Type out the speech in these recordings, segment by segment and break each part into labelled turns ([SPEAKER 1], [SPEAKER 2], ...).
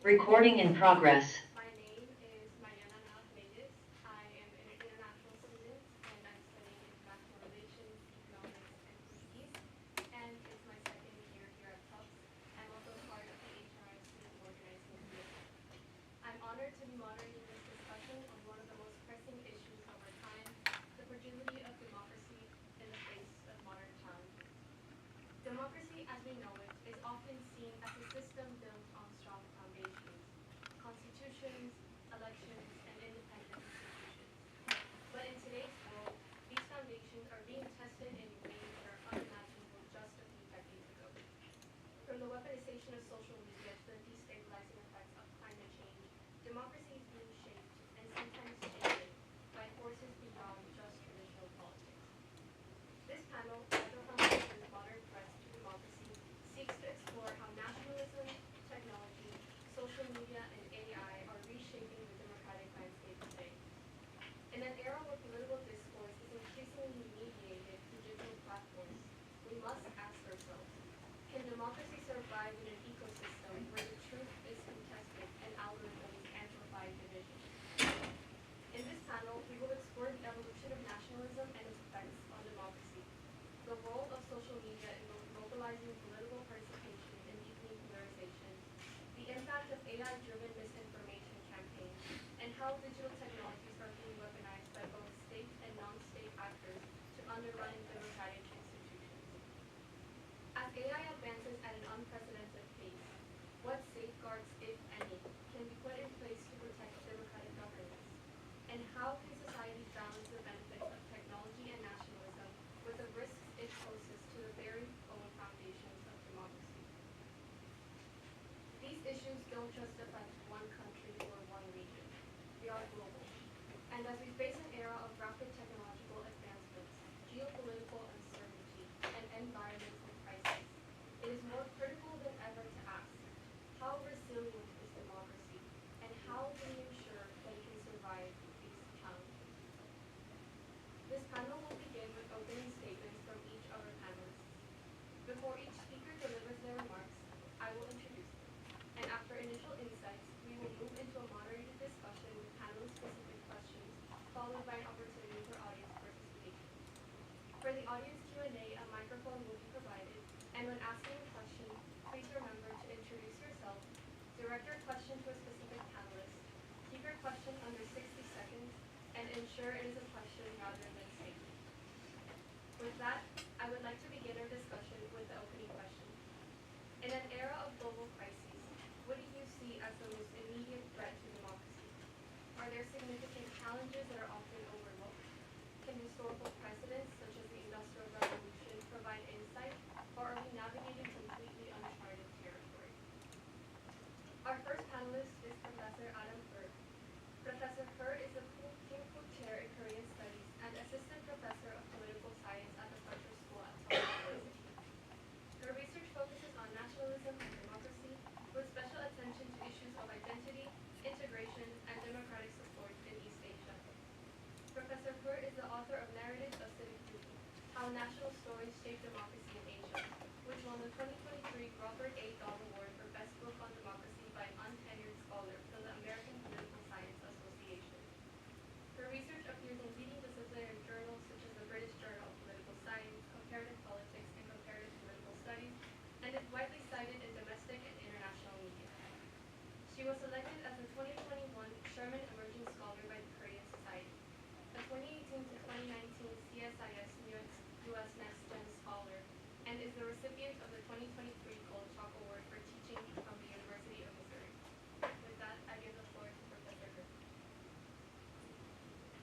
[SPEAKER 1] Recording in progress.
[SPEAKER 2] My name is Mariana Navas. I am an international student and I'm studying international relations, economics, and Portuguese. And it's my second year here at Tufts. I'm also part of the HRI student organizing committee. I'm honored to be moderating this discussion on one of the most pressing issues of our time, the fragility of democracy in the face of modern challenges. Democracy, as we know it, is often seen as a system built on strong foundations, constitutions, elections, and independent institutions. But in today's world, these foundations are being tested in ways that are unimaginable just a few decades ago. From the weaponization of social media to the destabilizing effects of climate change, democracy is being shaped and sometimes shaped by forces beyond just traditional politics. This panel, Federal Foundation's Modern Threats to Democracy, seeks to explore how nationalism, technology, social media, and AI are reshaping the democratic landscape today. In an era where political discourse is increasingly mediated through digital platforms, we must ask ourselves, can democracy survive in an ecosystem where the truth is contested and algorithms amplify division? In this panel, we will explore the evolution of nationalism and its effects on democracy, the role of social media in mobilizing political participation and deepening polarization, the impact of AI-driven misinformation campaigns, and how digital technologies are being weaponized by both state and non-state actors to undermine democratic institutions. As AI advances at an unprecedented pace, what safeguards, if any, can be put in place to protect democratic governance? And how can society balance the benefits of technology and nationalism with the risks it poses to the very own foundations of democracy? These issues don't just affect one country or one region. They are global. And as we face an era of rapid technological advancements, geopolitical uncertainty, and environmental crisis, it is more critical than ever to ask, how resilient is democracy, and how do we ensure that it can survive these challenges? This panel will begin with opening statements from each of our panelists. Before each speaker delivers their remarks, I will introduce them. And after initial insights, we will move into a moderated discussion with panelist-specific questions, followed by an opportunity for audience participation. For the audience Q&A, a microphone will be provided, and when asking a question, please remember to introduce yourself, direct your question to a specific panelist, keep your question under 60 seconds, and ensure it is a question rather than a statement. With that, I would like to begin our discussion with the opening question. In an era of global crises, what do you see as the most immediate threat to democracy? Are there significant challenges that are often overlooked? Can historical precedents, such as the Industrial Revolution, provide insight, or are we navigating completely uncharted territory? Our first panelist is Professor Adam Hurd. Professor Hurd is a Kim-Fu Chair in Korean Studies and Assistant Professor of Political Science at the Fletcher School at Tufts University. Her research focuses on nationalism and democracy, with special attention to issues of identity, integration, and democratic support in East Asia. Professor Hurd is the author of Narratives of Civic Duty: How National Stories Shape Democracy in Asia, which won the 2023 Crawford A. Dahl Award for Best Book on Democracy by an untenured scholar from the American Political Science Association. Her research appears in leading disciplinary journals such as the British Journal of Political Science, Comparative Politics, and Comparative Political Studies, and is widely cited in domestic and international media. She was selected as the 2021 Sherman Emerging Scholar by the Korean Society, a 2018 to 2019 CSIS US Next Gen Scholar, and is the recipient of the 2023 Gold Chalk Award for teaching from the University of Missouri. With that, I give the floor to Professor Hurd.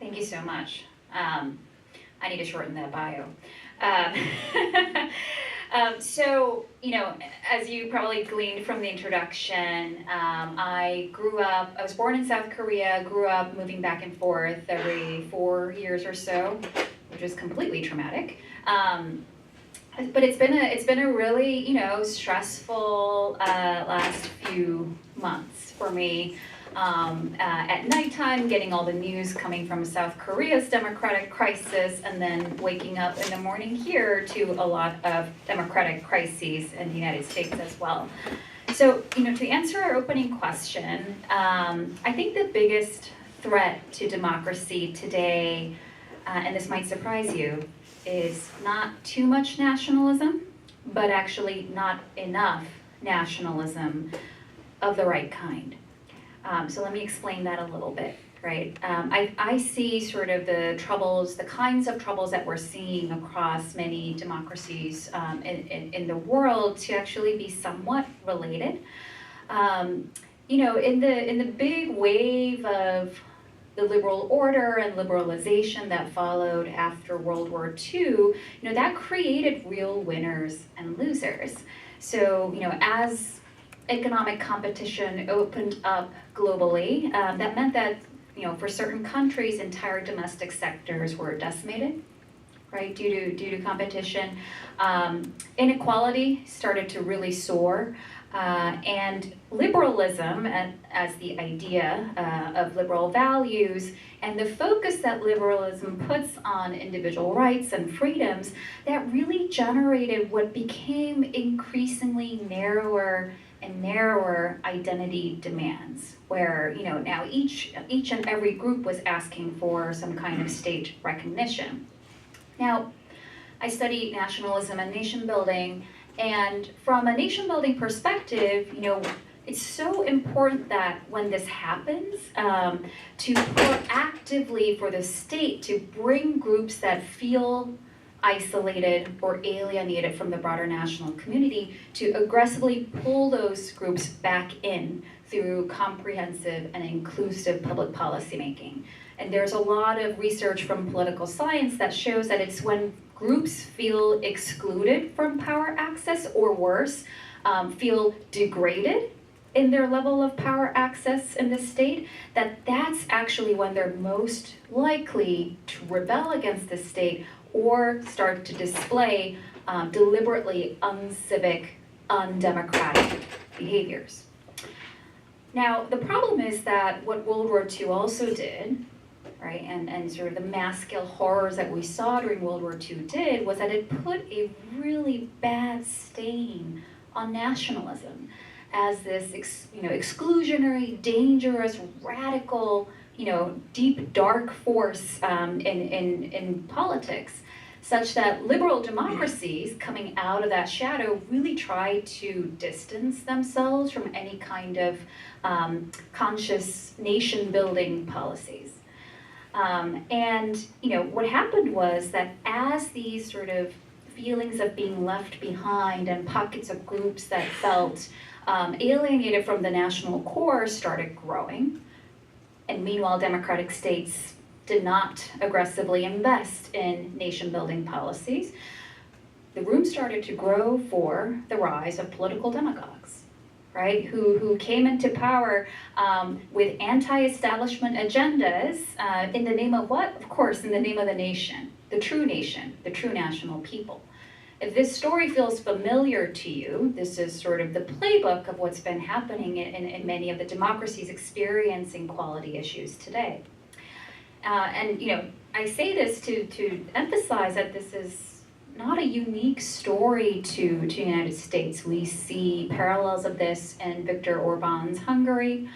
[SPEAKER 3] Thank you so much. I need to shorten that bio. So, as you probably gleaned from the introduction, I was born in South Korea, grew up moving back and forth every 4 years or so, which was completely traumatic. But it's been a really, stressful last few months for me. At nighttime, getting all the news coming from South Korea's democratic crisis, and then waking up in the morning here to a lot of democratic crises in the United States as well. So, to answer our opening question, I think the biggest threat to democracy today, and this might surprise you, is not too much nationalism, but actually not enough nationalism of the right kind. So let me explain that a little bit, right? I see sort of the kinds of troubles that we're seeing across many democracies in the world to actually be somewhat related. In the big wave of the liberal order and liberalization that followed after World War II, that created real winners and losers. So, as economic competition opened up globally, that meant that, for certain countries, entire domestic sectors were decimated, right, due to competition. Inequality started to really soar. And liberalism, as the idea of liberal values, and the focus that liberalism puts on individual rights and freedoms, that really generated what became increasingly narrower and narrower identity demands, where now each and every group was asking for some kind of state recognition. Now, I study nationalism and nation building. And from a nation-building perspective, it's so important that when this happens, to proactively for the state to bring groups that feel isolated or alienated from the broader national community, to aggressively pull those groups back in through comprehensive and inclusive public policy making. And there's a lot of research from political science that shows that it's when groups feel excluded from power access, or worse, feel degraded in their level of power access in the state, that's actually when they're most likely to rebel against the state or start to display deliberately uncivic, undemocratic behaviors. Now, the problem is that what World War II also did, right, and sort of the mass-scale horrors that we saw during World War II did, was that it put a really bad stain on nationalism as this exclusionary, dangerous, radical, deep, dark force in politics, such that liberal democracies coming out of that shadow really tried to distance themselves from any kind of conscious nation-building policies. What happened was that as these sort of feelings of being left behind and pockets of groups that felt alienated from the national core started growing, and meanwhile democratic states did not aggressively invest in nation-building policies, the room started to grow for the rise of political demagogues, right, who came into power with anti-establishment agendas in the name of what? Of course, in the name of the nation, the true national people. If this story feels familiar to you, this is sort of the playbook of what's been happening in many of the democracies experiencing quality issues today. I say this to emphasize that this is not a unique story to the United States. We see parallels of this in Viktor Orban's Hungary,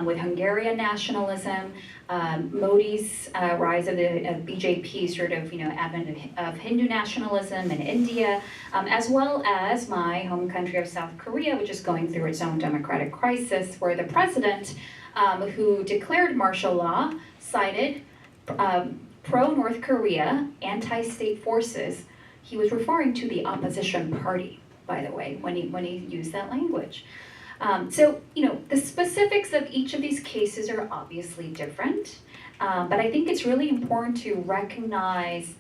[SPEAKER 3] with Hungarian nationalism, Modi's rise of the BJP, sort of advent of Hindu nationalism in India, as well as my home country of South Korea, which is going through its own democratic crisis, where the president who declared martial law cited pro-North Korea anti-state forces. He was referring to the opposition party, by the way, when he used that language. The specifics of each of these cases are obviously different, but I think it's really important to recognize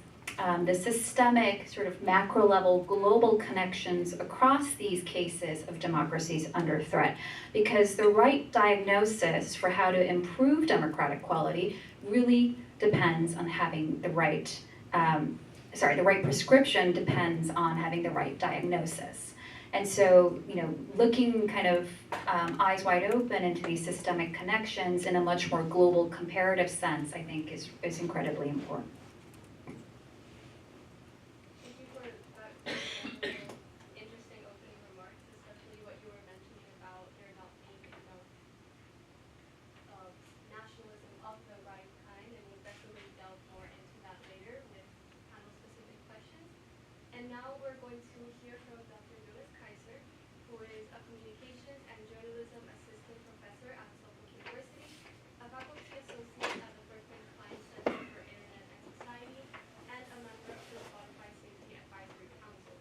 [SPEAKER 3] the systemic, sort of macro-level global connections across these cases of democracies under threat, because the right diagnosis for how to improve democratic quality really depends on having the right prescription depends on having the right diagnosis. And so, looking kind of eyes wide open into these systemic connections in a much more global comparative sense, I think is incredibly important.
[SPEAKER 2] Thank you for that interesting opening remarks, especially what you were mentioning about now we're going to hear from Dr. Jonas Kaiser, who is a Communications and Journalism Assistant Professor at Suffolk University, a faculty associate at the Brink Center for Internet and Society, and a member of the Spotify Safety Advisory Council.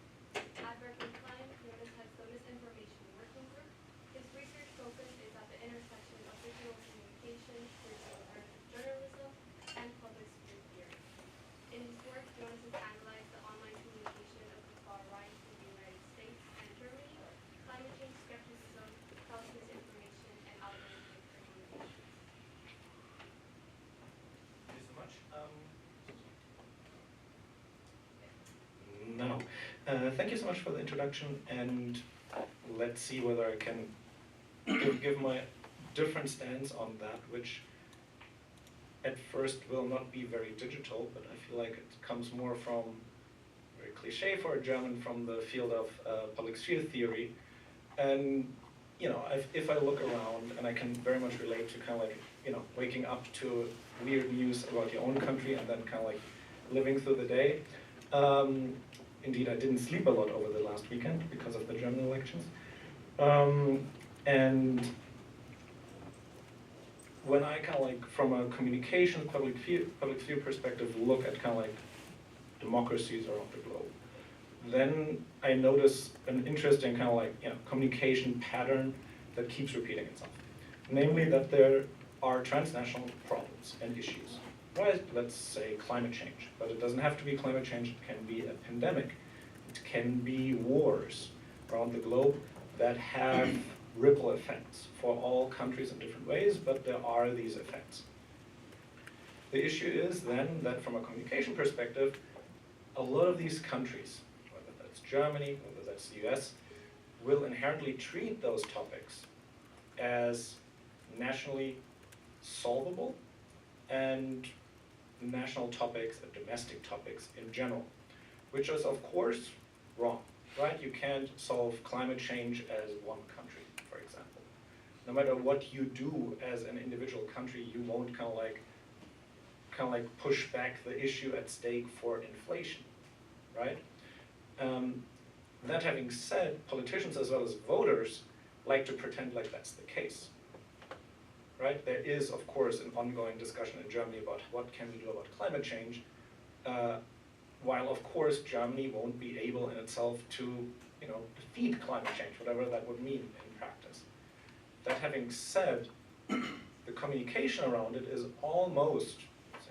[SPEAKER 2] At Berkeley Klein, Jonas heads the Misinformation Working Group. His research focus is at the intersection of digital communication, digital journalism, and public sphere theory. In his work, Jonas has analyzed the online communication of the far right in the United States and Germany, climate change skepticism, false misinformation, and algorithmic communication.
[SPEAKER 1] Thank you so much. No. Thank you so much for the introduction, and let's see whether I can give my different stance on that, which at first will not be very digital, but I feel like it comes more from, very cliche for a German, from the field of public sphere theory. And you know, if I look around, and I can very much relate to kind of like, you know, waking up to weird news about your own country and then kind of like living through the day. Indeed, I didn't sleep a lot over the last weekend because of the German elections. And when I kind of like, from a communication, public sphere perspective, look at kind of like democracies around the globe, then I notice an interesting kind of like, you know, communication pattern that keeps repeating itself. Namely that there are transnational problems and issues. Right? Let's say climate change, but it doesn't have to be climate change, it can be a pandemic. It can be wars around the globe that have ripple effects for all countries in different ways, but there are these effects. The issue is then that from a communication perspective, a lot of these countries, whether that's Germany, whether that's the US, will inherently treat those topics as nationally solvable and national topics and domestic topics in general, which is of course wrong, right? You can't solve climate change as one country, for example. No matter what you do as an individual country, you won't kind of like push back the issue at stake for inflation, right? That having said, politicians as well as voters like to pretend like that's the case. Right? There is, of course, an ongoing discussion in Germany about what can we do about climate change, while, of course, Germany won't be able in itself to, you know, defeat climate change, whatever that would mean in practice. That having said, the communication around it is almost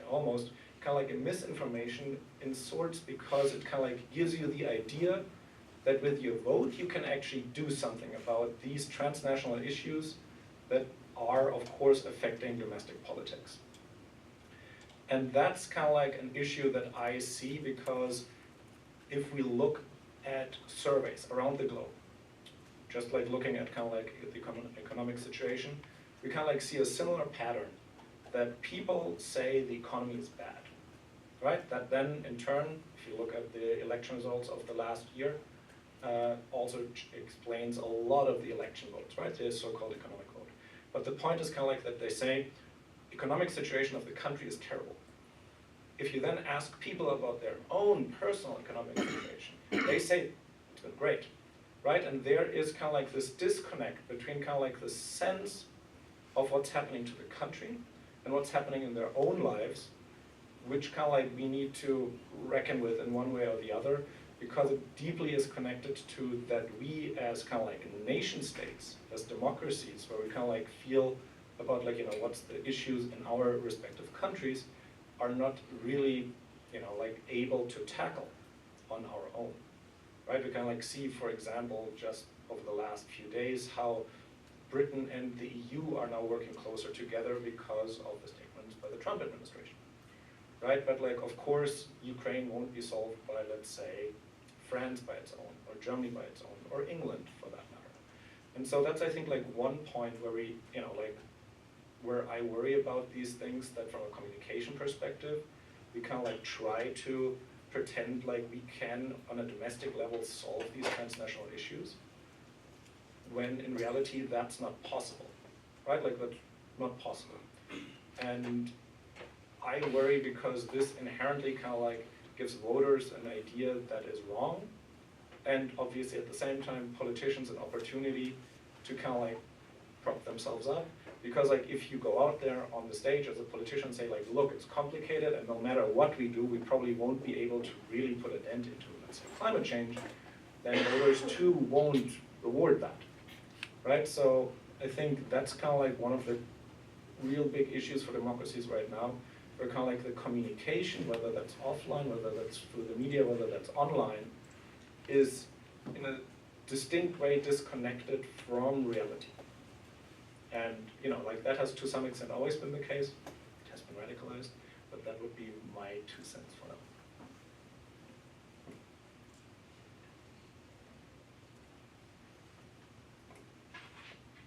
[SPEAKER 1] kind of like a misinformation in sorts, because it kind of like gives you the idea that with your vote you can actually do something about these transnational issues that are, of course, affecting domestic politics. And that's kind of like an issue that I see, because if we look at surveys around the globe, just like looking at kind of like the economic situation, we kind of like see a similar pattern, that people say the economy is bad, right? That then, in turn, if you look at the election results of the last year, also explains a lot of the election votes, right? The so-called economic vote. But the point is kind of like that they say, economic situation of the country is terrible. If you then ask people about their own personal economic situation, they say it's been great, right? And there is kind of like this disconnect between kind of like the sense of what's happening to the country and what's happening in their own lives, which kind of like we need to reckon with in one way or the other, because it deeply is connected to that we as kind of like nation states, as democracies, where we kind of like feel about like, you know, what's the issues in our respective countries, are not really, you know, like able to tackle on our own, right? We kind of like see, for example, just over the last few days, how Britain and the EU are now working closer together because of the statements by the Trump administration, right? But like, of course, Ukraine won't be solved by, let's say, France by its own, or Germany by its own, or England for that matter. And so that's, I think, like one point where we, you know, like, where I worry about these things, that from a communication perspective, we kind of like try to pretend like we can, on a domestic level, solve these transnational issues, when in reality that's not possible, right? Like, that's not possible. And I worry because this inherently kind of like gives voters an idea that is wrong, and obviously at the same time, politicians an opportunity to kind of like prop themselves up. Because like if you go out there on the stage as a politician and say like, look, it's complicated and no matter what we do, we probably won't be able to really put a dent into, let's say, climate change, then voters too won't reward that, right? So I think that's kind of like one of the real big issues for democracies right now, where kind of like the communication, whether that's offline, whether that's through the media, whether that's online, is in a distinct way disconnected from reality. And you know, like that has to some extent always been the case. It has been radicalized, but that would be my 2 cents for now.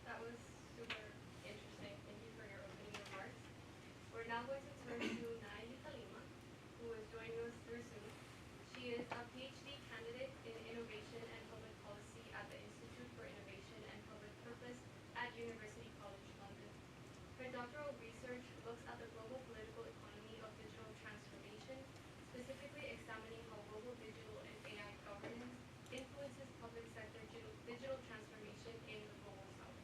[SPEAKER 2] That was super interesting. Thank you for your opening remarks. We're now going to turn to Nayeli Kalima, who is joining us through Zoom. She is a PhD candidate in Innovation and Public Policy at the Institute for Innovation and Public Purpose at University College London. Her doctoral research looks at the global political economy of digital transformation, specifically examining how global digital and AI governance influences public sector digital transformation in the global south.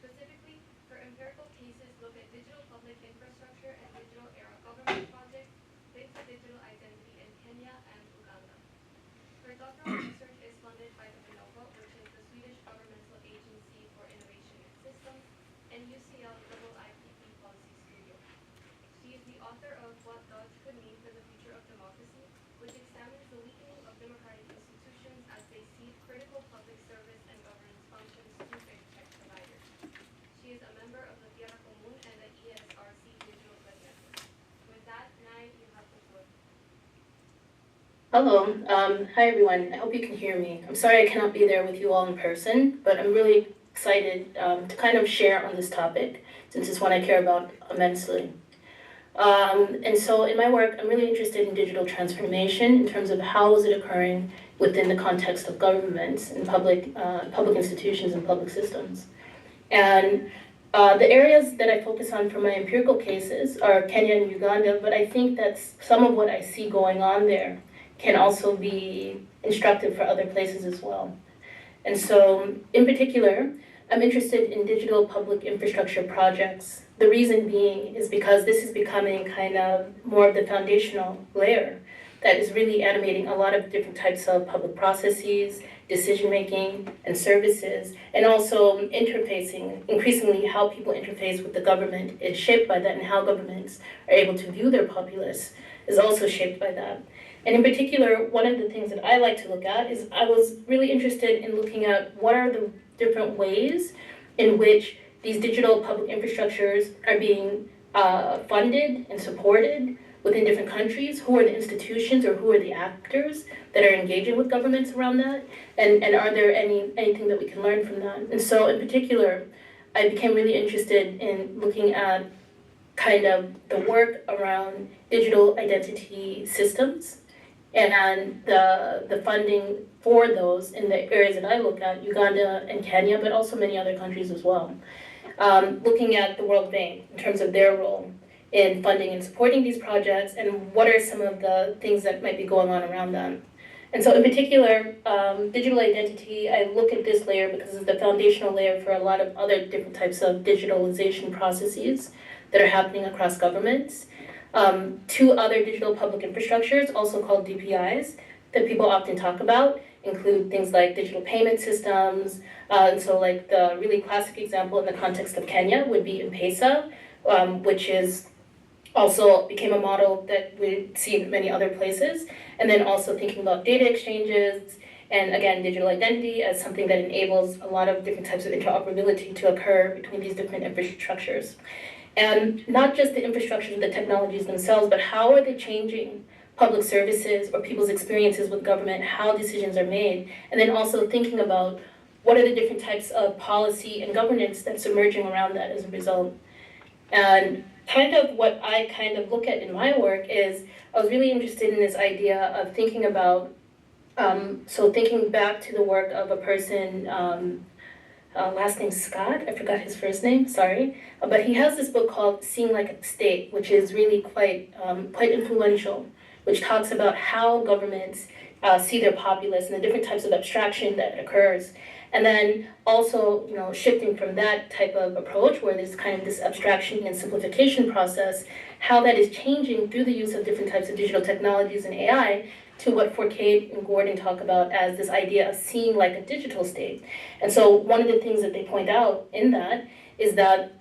[SPEAKER 2] Specifically, her empirical cases look at digital public infrastructure and digital era government projects linked to digital identity in Kenya and Uganda. Her doctoral research is funded by the Vinnova, which is the Swedish Governmental Agency for Innovation and Systems, and UCL IIPP Policy Studio. She is the author of What Dodge Could Mean for the Future of Democracy, which examines the weakening of democratic institutions as they cede critical public service and governance functions to big tech providers. She is a member of the Tierra Común and the ESRC Digital Good Network. With that, Nai, you have the floor.
[SPEAKER 4] Hello, hi everyone. I hope you can hear me. I'm sorry I cannot be there with you all in person, but I'm really excited to kind of share on this topic, since it's one I care about immensely. And so in my work, I'm really interested in digital transformation in terms of how is it occurring within the context of governments and public institutions and public systems. And the areas that I focus on for my empirical cases are Kenya and Uganda, but I think that some of what I see going on there can also be instructive for other places as well. And so, in particular, I'm interested in digital public infrastructure projects. The reason being is because this is becoming kind of more of the foundational layer that is really animating a lot of different types of public processes, decision-making, and services, and also interfacing. Increasingly, how people interface with the government is shaped by that, and how governments are able to view their populace is also shaped by that. And in particular, one of the things that I like to look at is I was really interested in looking at what are the different ways in which these digital public infrastructures are being funded and supported within different countries. Who are the institutions or who are the actors that are engaging with governments around that? And are there anything that we can learn from that? And so in particular, I became really interested in looking at kind of the work around digital identity systems and the funding for those in the areas that I look at, Uganda and Kenya, but also many other countries as well. Looking at the World Bank in terms of their role in funding and supporting these projects, and what are some of the things that might be going on around them. And so in particular, digital identity, I look at this layer because it's the foundational layer for a lot of other different types of digitalization processes that are happening across governments. Two other digital public infrastructures, also called DPIs, that people often talk about, include things like digital payment systems. And so like the really classic example in the context of Kenya would be M-Pesa, which is also became a model that we see in many other places. And then also thinking about data exchanges, and again, digital identity as something that enables a lot of different types of interoperability to occur between these different infrastructures. And not just the infrastructures and the technologies themselves, but how are they changing public services or people's experiences with government, how decisions are made, and then also thinking about what are the different types of policy and governance that's emerging around that as a result. And kind of what I kind of look at in my work is I was really interested in this idea of thinking about, so thinking back to the work of a person, last name Scott, I forgot his first name, sorry. But he has this book called Seeing Like a State, which is really quite influential, which talks about how governments see their populace and the different types of abstraction that occurs. And then also, shifting from that type of approach where there's kind of this abstraction and simplification process, how that is changing through the use of different types of digital technologies and AI to what Fourcade and Gordon talk about as this idea of seeing like a digital state. And so one of the things that they point out in that is that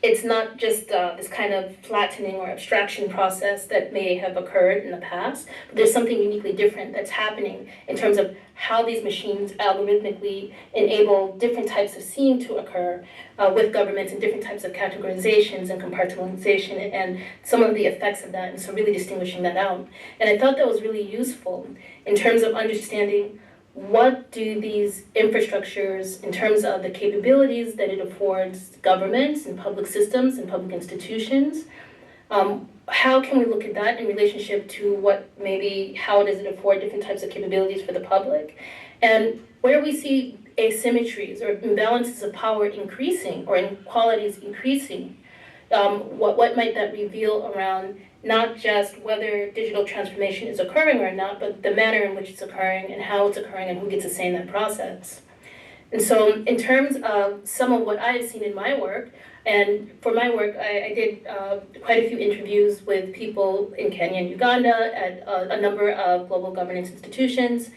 [SPEAKER 4] it's not just this kind of flattening or abstraction process that may have occurred in the past, but there's something uniquely different that's happening in terms of how these machines algorithmically enable different types of seeing to occur with governments and different types of categorizations and compartmentalization and some of the effects of that, and so really distinguishing that out. And I thought that was really useful in terms of understanding what do these infrastructures, in terms of the capabilities that it affords governments and public systems and public institutions, how can we look at that in relationship to how does it afford different types of capabilities for the public? And where we see asymmetries or imbalances of power increasing or inequalities increasing, what might that reveal around not just whether digital transformation is occurring or not, but the manner in which it's occurring and how it's occurring and who gets to say in that process. And so in terms of some of what I've seen in my work, and for my work, I did quite a few interviews with people in Kenya and Uganda at a number of global governance institutions,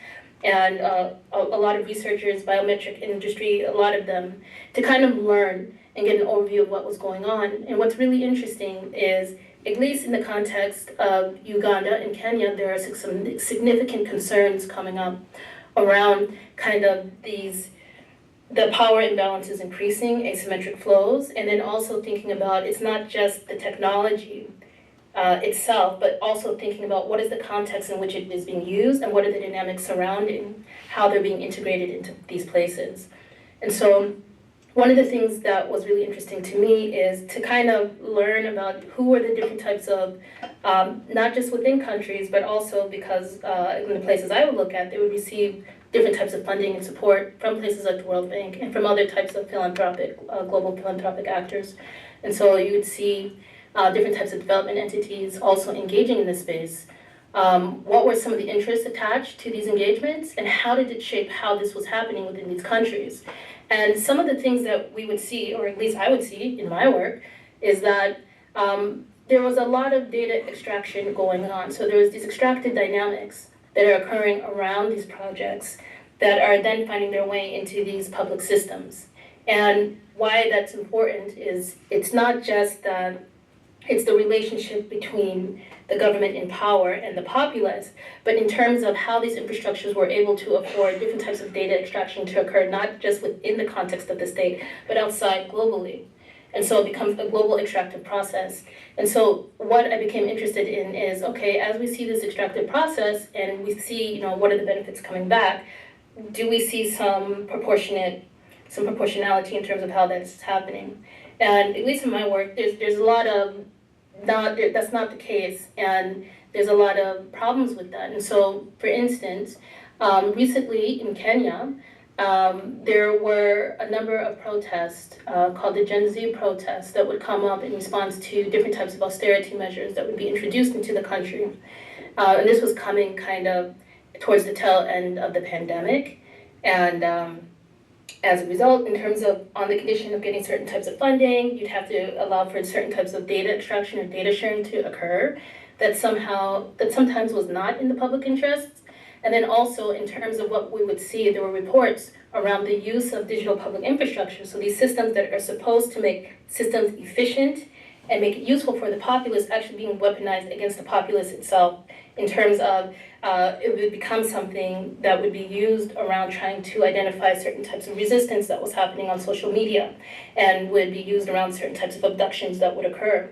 [SPEAKER 4] and a lot of researchers, biometric industry, a lot of them, to kind of learn and get an overview of what was going on. And what's really interesting is, at least in the context of Uganda and Kenya, there are some significant concerns coming up around kind of the power imbalances increasing, asymmetric flows, and then also thinking about it's not just the technology itself, but also thinking about what is the context in which it is being used and what are the dynamics surrounding how they're being integrated into these places. And so one of the things that was really interesting to me is to kind of learn about who are the different types of, not just within countries, but also because in the places I would look at, they would receive different types of funding and support from places like the World Bank and from other types of global philanthropic actors. And so you would see different types of development entities also engaging in this space. What were some of the interests attached to these engagements, and how did it shape how this was happening within these countries? And some of the things that we would see, or at least I would see in my work, is that there was a lot of data extraction going on. So there was these extractive dynamics that are occurring around these projects that are then finding their way into these public systems. And why that's important is it's not just that it's the relationship between the government in power and the populace, but in terms of how these infrastructures were able to afford different types of data extraction to occur, not just within the context of the state, but outside globally. And so it becomes a global extractive process. And so what I became interested in is, okay, as we see this extractive process and we see, what are the benefits coming back, do we see some proportionality in terms of how that's happening? And at least in my work, there's a lot of that's not the case, and there's a lot of problems with that. And so, for instance, recently in Kenya, there were a number of protests called the Gen Z protests that would come up in response to different types of austerity measures that would be introduced into the country. And this was coming kind of towards the tail end of the pandemic. And as a result, in terms of on the condition of getting certain types of funding, you'd have to allow for certain types of data extraction or data sharing to occur that sometimes was not in the public interest. And then also in terms of what we would see, there were reports around the use of digital public infrastructure. So these systems that are supposed to make systems efficient and make it useful for the populace actually being weaponized against the populace itself in terms of it would become something that would be used around trying to identify certain types of resistance that was happening on social media and would be used around certain types of abductions that would occur.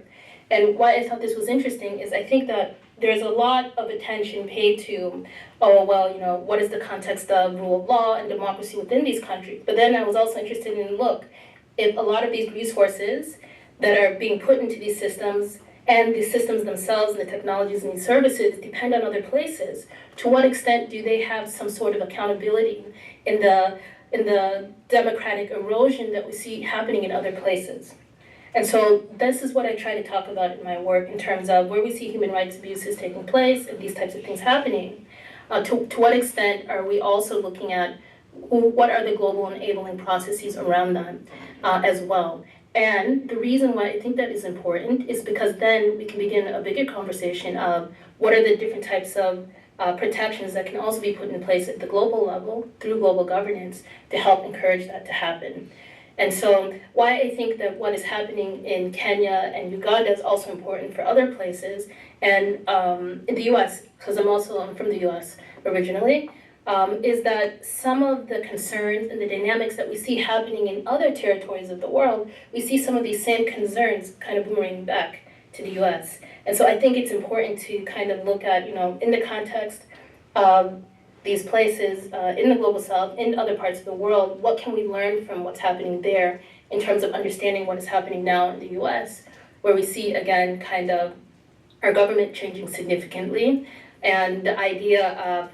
[SPEAKER 4] And why I thought this was interesting is I think that there's a lot of attention paid to, what is the context of rule of law and democracy within these countries? But then I was also interested in, if a lot of these resources that are being put into these systems and these systems themselves and the technologies and these services depend on other places, to what extent do they have some sort of accountability in the democratic erosion that we see happening in other places? And so this is what I try to talk about in my work in terms of where we see human rights abuses taking place and these types of things happening. To what extent are we also looking at what are the global enabling processes around them as well? And the reason why I think that is important is because then we can begin a bigger conversation of what are the different types of protections that can also be put in place at the global level through global governance to help encourage that to happen. And so why I think that what is happening in Kenya and Uganda is also important for other places, and in the US, because I'm from the US originally, is that some of the concerns and the dynamics that we see happening in other territories of the world, we see some of these same concerns kind of boomerang back to the US. And so I think it's important to kind of look at, in the context of these places in the Global South, in other parts of the world, what can we learn from what's happening there in terms of understanding what is happening now in the US, where we see, again, kind of our government changing significantly, and the idea of,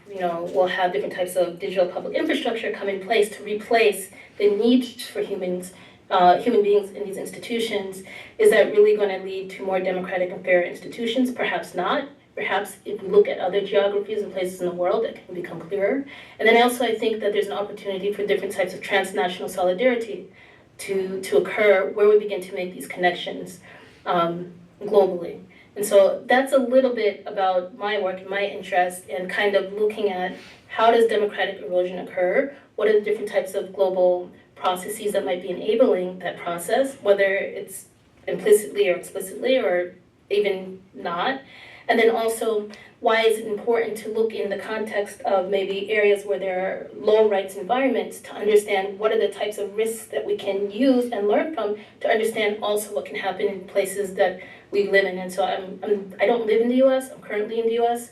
[SPEAKER 4] we'll have different types of digital public infrastructure come in place to replace the need for human beings in these institutions. Is that really going to lead to more democratic and fair institutions? Perhaps not. Perhaps if we look at other geographies and places in the world, that can become clearer. And then also I think that there's an opportunity for different types of transnational solidarity to occur where we begin to make these connections globally. And so that's a little bit about my work and my interest in kind of looking at how does democratic erosion occur, what are the different types of global processes that might be enabling that process, whether it's implicitly or explicitly or even not. And then also, why is it important to look in the context of maybe areas where there are low rights environments to understand what are the types of risks that we can use and learn from to understand also what can happen in places that we live in. And so I don't live in the US, I'm currently in the US,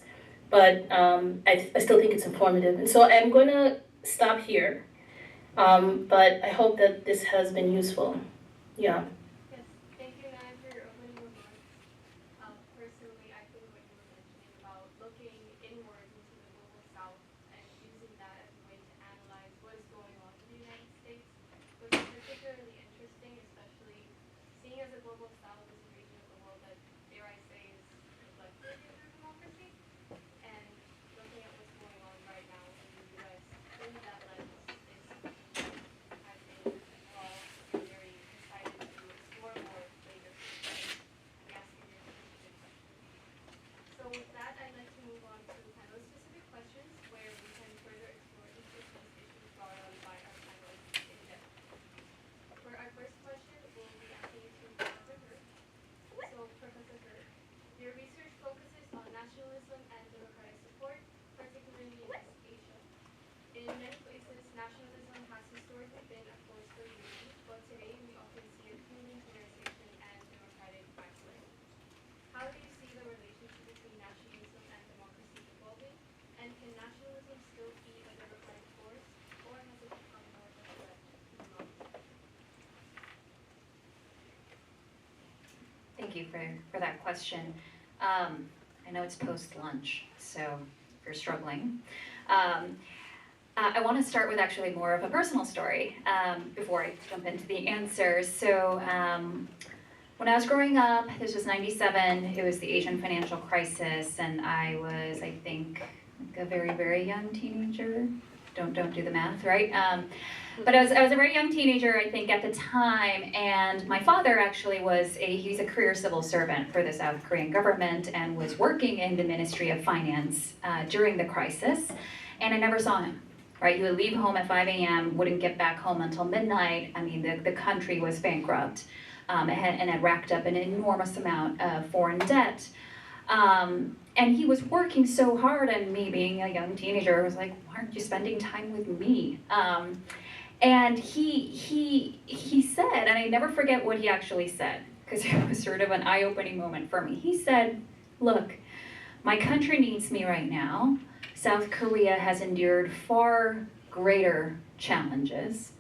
[SPEAKER 4] but I still think it's informative. And so I'm gonna stop here, but I hope that this has been useful. Yeah.
[SPEAKER 2] Yes, thank you, Nan, for your opening remarks. Personally, I think what you were mentioning about looking inwards into the global south and using that as a way to analyze what is going on in the United States was particularly interesting, especially seeing as the global south is a region of the world that, dare I say, is neglected in their democracy, and looking at what's going on right now in the U.S. through that lens is, I think, we're all very excited to explore more later. Yes, it is. So with that, I'd like to move on to panel-specific questions where we can further explore each of these issues brought on by our panelists in depth. For our first question, we'll be asking you to Professor Hurd. So, Professor Hurd, your research focuses on nationalism and democratic support, particularly in East Asia. In many places, nationalism has historically been a force for unity, but today we often see it fueling polarization and democratic backsliding. How do you see the relationship between nationalism and democracy evolving? And can nationalism still be a democratic force, or has it become more of a threat to democracy?
[SPEAKER 3] Thank you for that question. I know it's post-lunch, so if you're struggling. I want to start with actually more of a personal story before I jump into the answer. So when I was growing up, this was 97, it was the Asian financial crisis, and I was, I think, like a very, very young teenager. Don't do the math, right? But I was a very young teenager, I think, at the time, and my father actually he's a career civil servant for the South Korean government and was working in the Ministry of Finance during the crisis, and I never saw him, right? He would leave home at 5 a.m., wouldn't get back home until midnight. I mean, the country was bankrupt and had racked up an enormous amount of foreign debt. And he was working so hard, and me being a young teenager was like, why aren't you spending time with me? And he said, and I never forget what he actually said, because it was sort of an eye-opening moment for me. He said, look, my country needs me right now. South Korea has endured far greater challenges.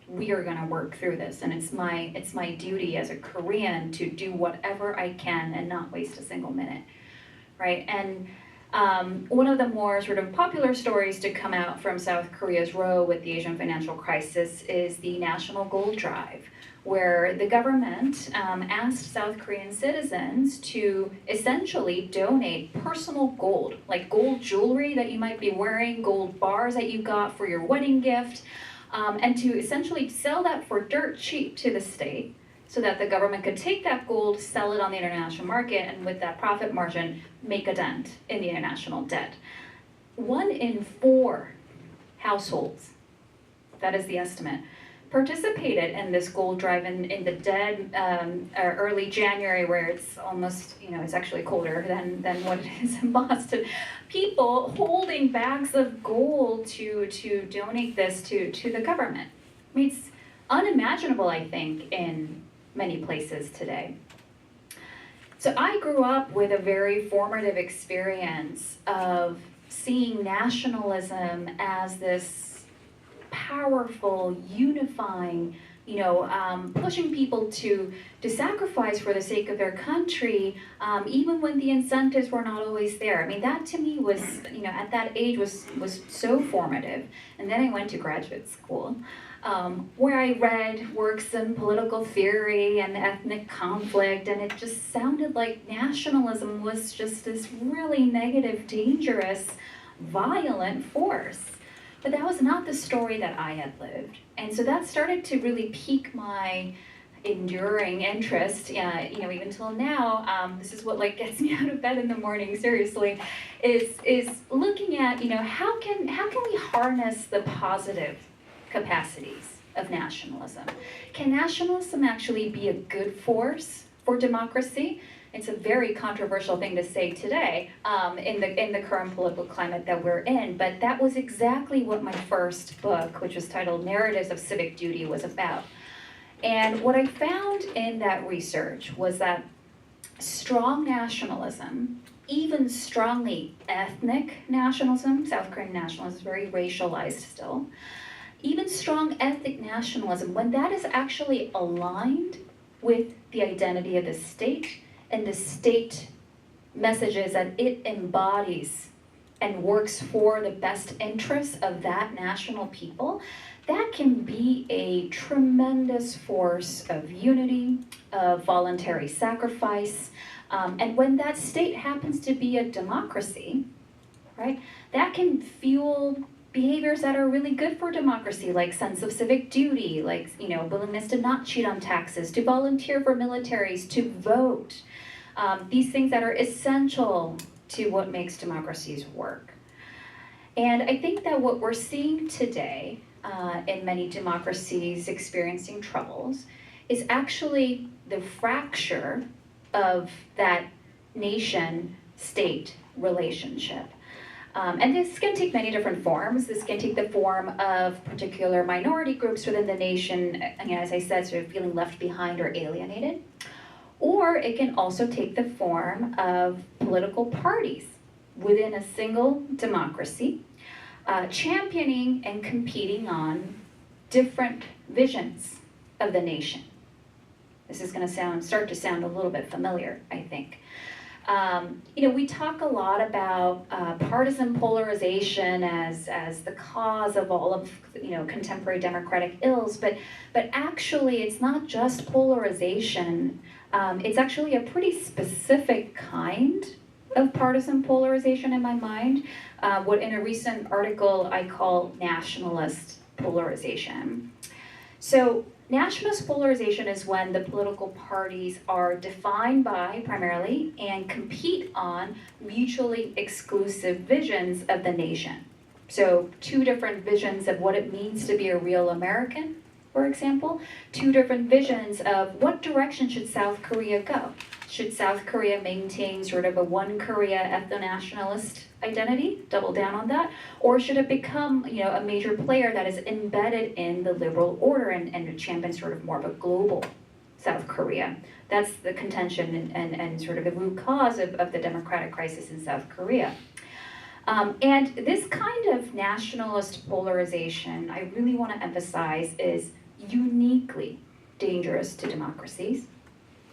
[SPEAKER 3] We are gonna work through this, and it's my duty as a Korean to do whatever I can and not waste a single minute, right? And one of the more sort of popular stories to come out from South Korea's role with the Asian financial crisis is the National Gold Drive, where the government asked South Korean citizens to essentially donate personal gold, like gold jewelry that you might be wearing, gold bars that you got for your wedding gift, and to essentially sell that for dirt cheap to the state so that the government could take that gold, sell it on the international market, and with that profit margin, make a dent in the international debt. 1 in 4 households, that is the estimate, participated in this gold drive in the dead early January, where it's almost, it's actually colder than what it is in Boston. People holding bags of gold to donate this to the government. I mean, it's unimaginable, I think, in many places today. So I grew up with a very formative experience of seeing nationalism as this powerful, unifying, pushing people to sacrifice for the sake of their country, even when the incentives were not always there. I mean, that to me was, at that age was so formative. And then I went to graduate school, where I read works in political theory and ethnic conflict, and it just sounded like nationalism was just this really negative, dangerous, violent force. But that was not the story that I had lived. And so that started to really pique my enduring interest, even till now. This is what gets me out of bed in the morning, seriously, is looking at, how can we harness the positive capacities of nationalism? Can nationalism actually be a good force for democracy? It's a very controversial thing to say today in the current political climate that we're in, but that was exactly what my first book, which was titled Narratives of Civic Duty, was about. And what I found in that research was that strong nationalism, even strongly ethnic nationalism, South Korean nationalism is very racialized still, even strong ethnic nationalism, when that is actually aligned with the identity of the state, and the state messages that it embodies and works for the best interests of that national people, that can be a tremendous force of unity, of voluntary sacrifice. And when that state happens to be a democracy, right, that can fuel behaviors that are really good for democracy, like sense of civic duty, like willingness to not cheat on taxes, to volunteer for militaries, to vote. These things that are essential to what makes democracies work. And I think that what we're seeing today in many democracies experiencing troubles is actually the fracture of that nation-state relationship. And this can take many different forms. This can take the form of particular minority groups within the nation, as I said, sort of feeling left behind or alienated. Or it can also take the form of political parties within a single democracy, championing and competing on different visions of the nation. This is going to start to sound a little bit familiar, I think. We talk a lot about partisan polarization as the cause of all of contemporary democratic ills, but actually it's not just polarization. It's actually a pretty specific kind of partisan polarization in my mind, what in a recent article I call nationalist polarization. So nationalist polarization is when the political parties are defined by, primarily, and compete on mutually exclusive visions of the nation. So 2 different visions of what it means to be a real American, for example, 2 different visions of what direction should South Korea go. Should South Korea maintain sort of a one Korea ethno-nationalist identity, double down on that, or should it become a major player that is embedded in the liberal order and champion sort of more of a global South Korea? That's the contention and sort of the root cause of the democratic crisis in South Korea. And this kind of nationalist polarization, I really want to emphasize, is uniquely dangerous to democracies.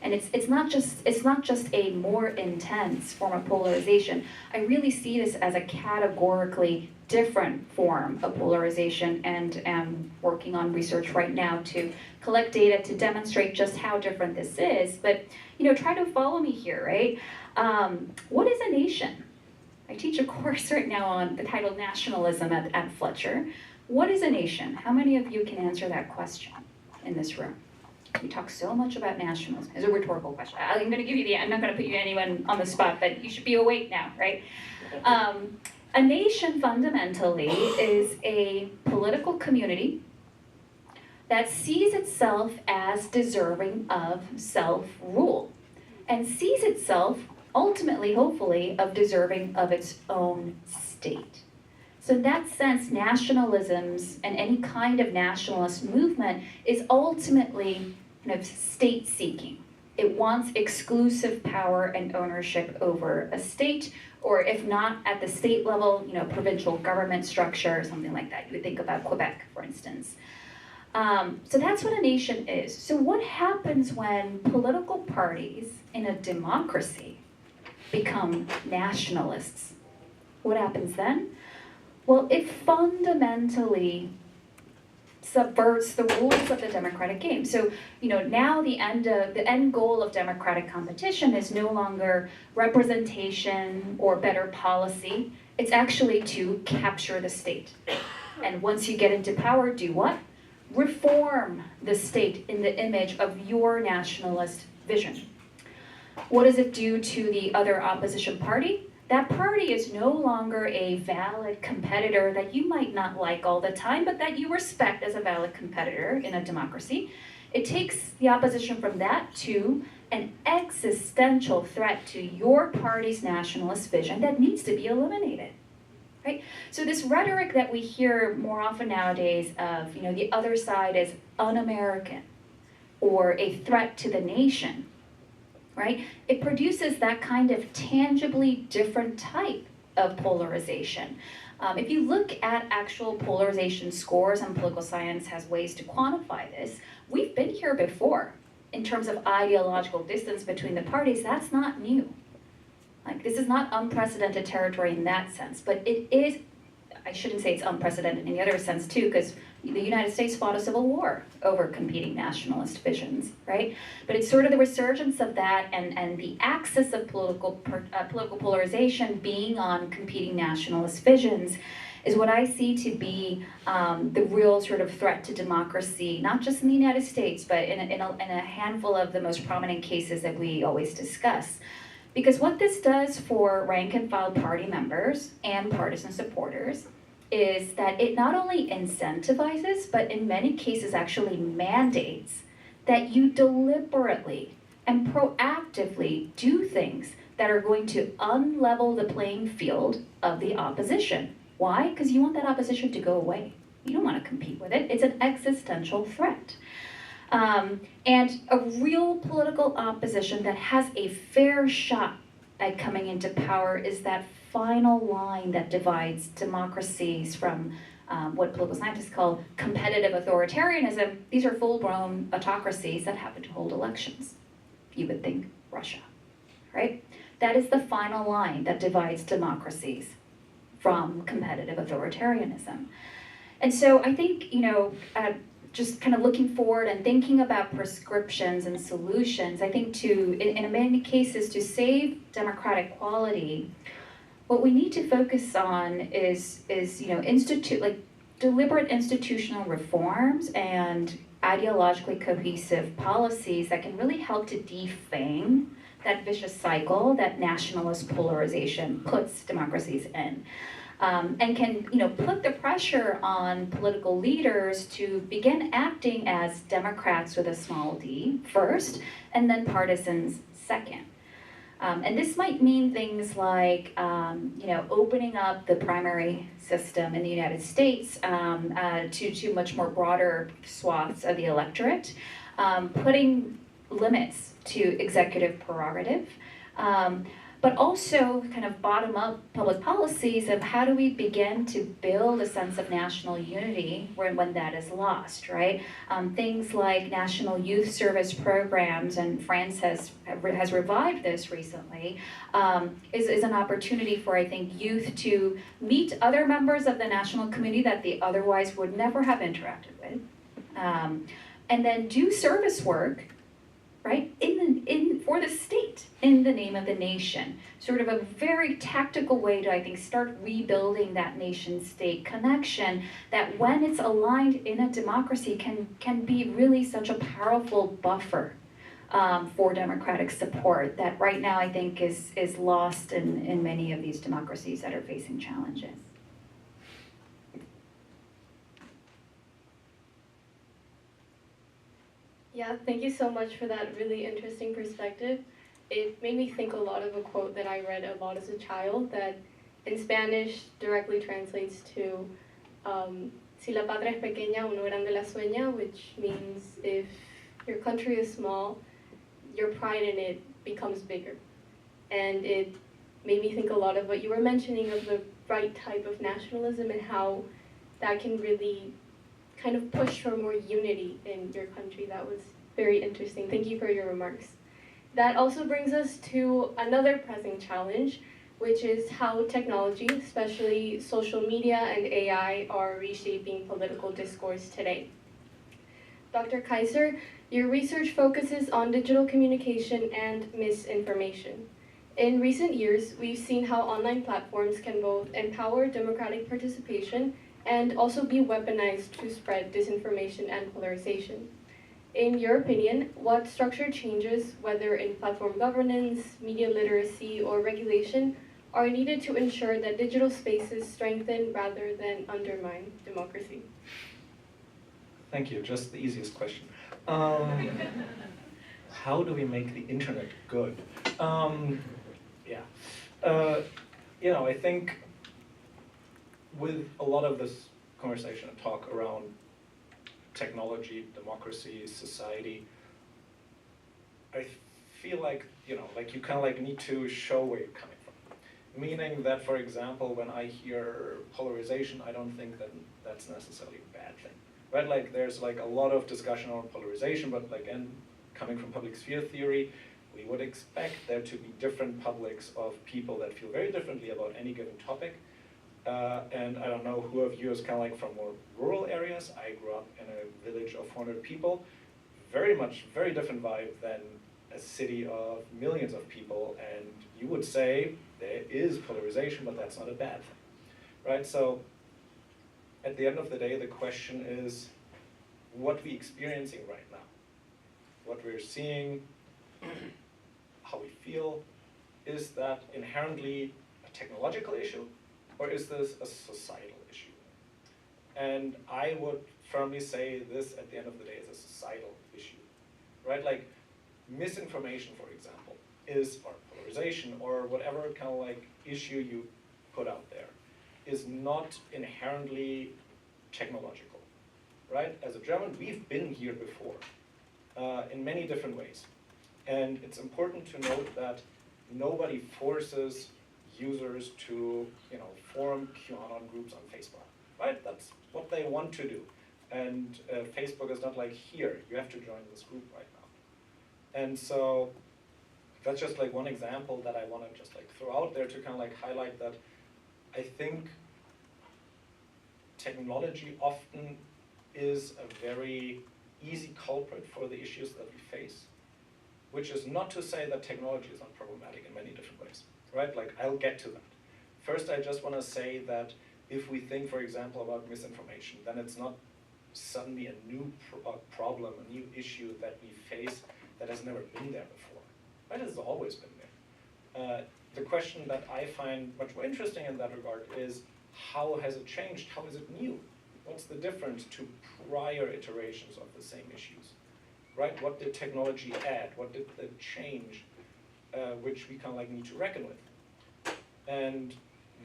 [SPEAKER 3] And it's not just a more intense form of polarization. I really see this as a categorically different form of polarization, and am working on research right now to collect data to demonstrate just how different this is. But try to follow me here, right? What is a nation? I teach a course right now on the title Nationalism at Fletcher. What is a nation? How many of you can answer that question in this room? We talk so much about nationalism. It's a rhetorical question. I'm going to give you I'm not going to put anyone on the spot, but you should be awake now, right? A nation fundamentally is a political community that sees itself as deserving of self-rule and sees itself ultimately, hopefully, of deserving of its own state. So in that sense, nationalisms and any kind of nationalist movement is ultimately kind of state-seeking. It wants exclusive power and ownership over a state, or if not at the state level, provincial government structure or something like that. You would think about Quebec, for instance. So that's what a nation is. So what happens when political parties in a democracy become nationalists? What happens then? Well, it fundamentally subverts the rules of the democratic game. So, now the end goal of democratic competition is no longer representation or better policy. It's actually to capture the state. And once you get into power, do what? Reform the state in the image of your nationalist vision. What does it do to the other opposition party? That party is no longer a valid competitor that you might not like all the time, but that you respect as a valid competitor in a democracy. It takes the opposition from that to an existential threat to your party's nationalist vision that needs to be eliminated. Right? So this rhetoric that we hear more often nowadays of, the other side is un-American or a threat to the nation, right? It produces that kind of tangibly different type of polarization. If you look at actual polarization scores, and political science has ways to quantify this, we've been here before in terms of ideological distance between the parties. That's not new. This is not unprecedented territory in that sense, but it is, I shouldn't say it's unprecedented in the other sense too, because the United States fought a civil war over competing nationalist visions, right? But it's sort of the resurgence of that and the axis of political polarization being on competing nationalist visions is what I see to be the real sort of threat to democracy, not just in the United States, but in a handful of the most prominent cases that we always discuss. Because what this does for rank and file party members and partisan supporters is that it not only incentivizes, but in many cases actually mandates that you deliberately and proactively do things that are going to unlevel the playing field of the opposition. Why? Because you want that opposition to go away. You don't want to compete with it. It's an existential threat. And a real political opposition that has a fair shot at coming into power is that final line that divides democracies from what political scientists call competitive authoritarianism. These are full-blown autocracies that happen to hold elections. You would think Russia, right? That is the final line that divides democracies from competitive authoritarianism. And so I think, just kind of looking forward and thinking about prescriptions and solutions, I think in many cases, to save democratic quality, what we need to focus on is deliberate institutional reforms and ideologically cohesive policies that can really help to defang that vicious cycle that nationalist polarization puts democracies in. And can put the pressure on political leaders to begin acting as Democrats with a small d first, and then partisans second. And this might mean things like opening up the primary system in the United States to much more broader swaths of the electorate, putting limits to executive prerogative, but also kind of bottom-up public policies of how do we begin to build a sense of national unity when that is lost, right? Things like national youth service programs, and France has revived this recently, is an opportunity for, I think, youth to meet other members of the national community that they otherwise would never have interacted with, and then do service work, right, for the state, in the name of the nation. Sort of a very tactical way to, I think, start rebuilding that nation-state connection that, when it's aligned in a democracy, can be really such a powerful buffer for democratic support that right now I think is lost in many of these democracies that are facing challenges.
[SPEAKER 5] Yeah, thank you so much for that really interesting perspective. It made me think a lot of a quote that I read a lot as a child that in Spanish directly translates to si la patria es pequeña, uno grande la sueña, which means if your country is small, your pride in it becomes bigger. And it made me think a lot of what you were mentioning of the right type of nationalism and how that can really kind of push for more unity in your country. That was very interesting. Thank you for your remarks. That also brings us to another pressing challenge, which is how technology, especially social media and AI, are reshaping political discourse today. Dr. Kaiser, your research focuses on digital communication and misinformation. In recent years, we've seen how online platforms can both empower democratic participation and also be weaponized to spread disinformation and polarization. In your opinion, what structural changes, whether in platform governance, media literacy, or regulation, are needed to ensure that digital spaces strengthen rather than undermine democracy?
[SPEAKER 1] Thank you, just the easiest question. How do we make the internet good? I think with a lot of this conversation and talk around technology, democracy, society, I feel like, you kind of like need to show where you're coming from. Meaning that, for example, when I hear polarization, I don't think that that's necessarily a bad thing. Right, like there's like a lot of discussion on polarization, but again, coming from public sphere theory, we would expect there to be different publics of people that feel very differently about any given topic. And I don't know who of you is kind of like from more rural areas. I grew up in a village of 400 people, very different vibe than a city of millions of people. And you would say there is polarization, but that's not a bad thing, right? So at the end of the day, the question is what we're experiencing right now, what we're seeing, how we feel. Is that inherently a technological issue, or is this a societal issue? And I would firmly say this, at the end of the day, is a societal issue, right? Like misinformation, for example, or polarization, or whatever kind of like issue you put out there, is not inherently technological, right? As a German, we've been here before in many different ways. And it's important to note that nobody forces users to, form QAnon groups on Facebook, right? That's what they want to do. And Facebook is not like, here, you have to join this group right now. And so that's just like one example that I want to just like throw out there to kind of like highlight that I think technology often is a very easy culprit for the issues that we face, which is not to say that technology is not problematic in many different ways, right? Like, I'll get to that. First, I just want to say that if we think, for example, about misinformation, then it's not suddenly a new problem, a new issue that we face that has never been there before, right? It has always been there. The question that I find much more interesting in that regard is, how has it changed? How is it new? What's the difference to prior iterations of the same issues, right? What did technology add? What did it change, which we kind of like need to reckon with? And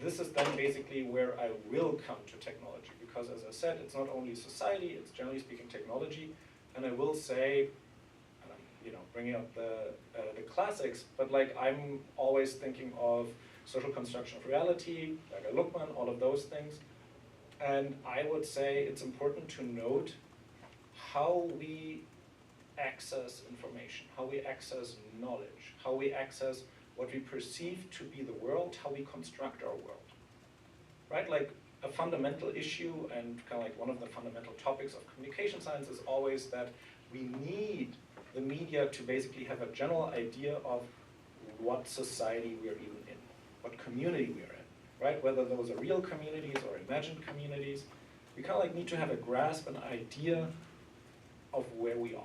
[SPEAKER 1] this is then basically where I will come to technology, because as I said, it's not only society, it's generally speaking technology. And I will say, and I'm bringing up the classics, but like I'm always thinking of social construction of reality, like Luckman, all of those things. And I would say it's important to note how we access information, how we access knowledge, how we access what we perceive to be the world, how we construct our world, right? Like a fundamental issue and kind of like one of the fundamental topics of communication science is always that we need the media to basically have a general idea of what society we're even in, what community we're in, right? Whether those are real communities or imagined communities, we kind of like need to have a grasp, an idea of where we are.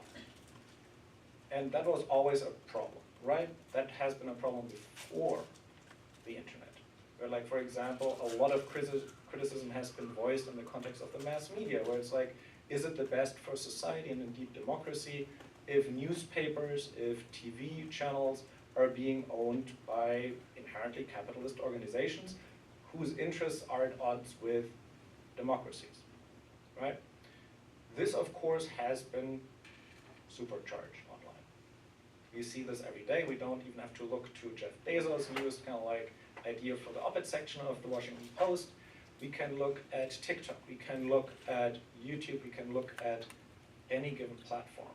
[SPEAKER 1] And that was always a problem, right? That has been a problem before the internet. Where like, for example, a lot of criticism has been voiced in the context of the mass media, where it's like, is it the best for society and indeed democracy if newspapers, if TV channels are being owned by inherently capitalist organizations whose interests are at odds with democracies, right? This, of course, has been supercharged online. We see this every day. We don't even have to look to Jeff Bezos' newest kind of like idea for the op-ed section of the Washington Post. We can look at TikTok, we can look at YouTube, we can look at any given platform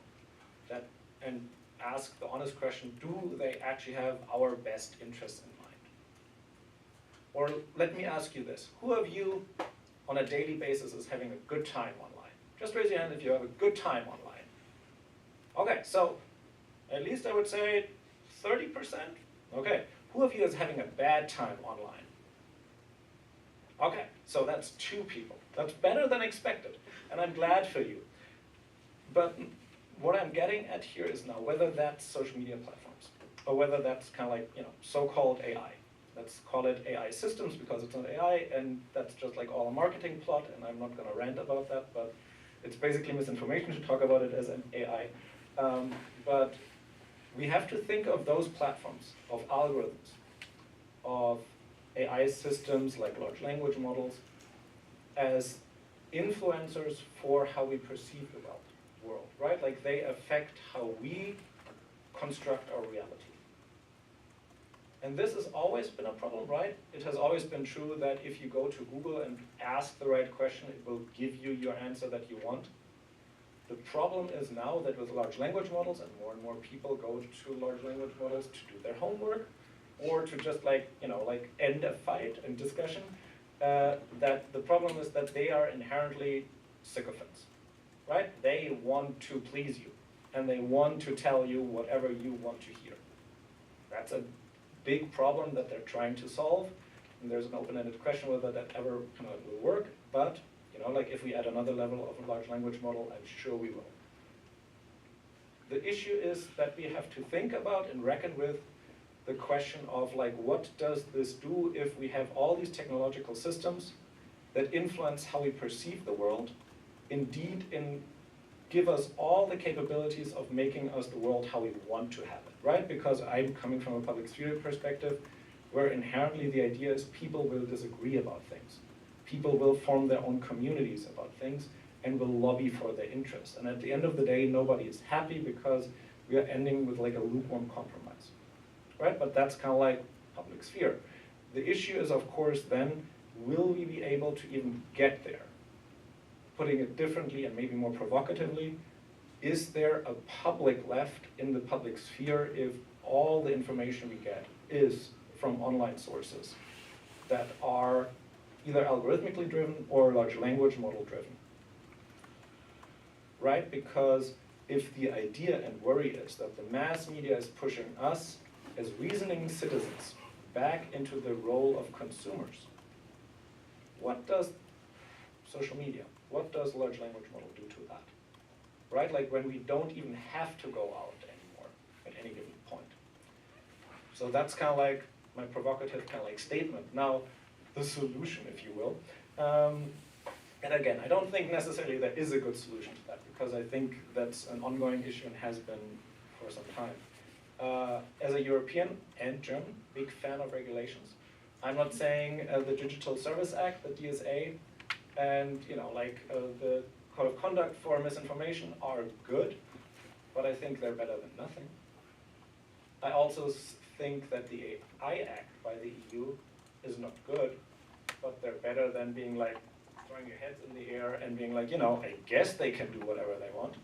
[SPEAKER 1] and ask the honest question, do they actually have our best interests in mind? Or let me ask you this, who of you on a daily basis is having a good time online? Just raise your hand if you have a good time online. Okay, so at least I would say 30%. Okay, who of you is having a bad time online? Okay, so that's 2 people. That's better than expected, and I'm glad for you. But what I'm getting at here is now whether that's social media platforms, or whether that's kind of like, so-called AI. Let's call it AI systems because it's not AI, and that's just like all a marketing plot, and I'm not going to rant about that, but it's basically misinformation to talk about it as an AI. But we have to think of those platforms, of algorithms, of AI systems like large language models, as influencers for how we perceive the world, right? Like they affect how we construct our reality. And this has always been a problem, right? It has always been true that if you go to Google and ask the right question, it will give you your answer that you want. The problem is now that with large language models, and more people go to large language models to do their homework, or to just like end a fight and discussion, that the problem is that they are inherently sycophants, right? They want to please you, and they want to tell you whatever you want to hear. That's a big problem that they're trying to solve, and there's an open-ended question whether that ever kind of will work, but like if we add another level of a large language model, I'm sure we will. The issue is that we have to think about and reckon with the question of like, what does this do if we have all these technological systems that influence how we perceive the world, indeed give us all the capabilities of making us the world how we want to have it, right? Because I'm coming from a public sphere perspective where inherently the idea is people will disagree about things. People will form their own communities about things and will lobby for their interests. And at the end of the day, nobody is happy because we are ending with like a lukewarm compromise, right? But that's kind of like public sphere. The issue is, of course, then, will we be able to even get there? Putting it differently and maybe more provocatively, is there a public left in the public sphere if all the information we get is from online sources that are either algorithmically driven or large language model driven? Right? Because if the idea and worry is that the mass media is pushing us as reasoning citizens back into the role of consumers, what does social media, what does large language model do to that? Right? Like when we don't even have to go out anymore at any given point. So that's kind of like my provocative kind of like statement. Now, the solution, if you will. And again, I don't think necessarily there is a good solution to that, because I think that's an ongoing issue and has been for some time. As a European and German, big fan of regulations. I'm not saying the Digital Service Act, the DSA, and the Code of Conduct for Misinformation are good, but I think they're better than nothing. I also think that the AI Act by the EU is not good, but they're better than being like throwing your heads in the air and being like, I guess they can do whatever they want.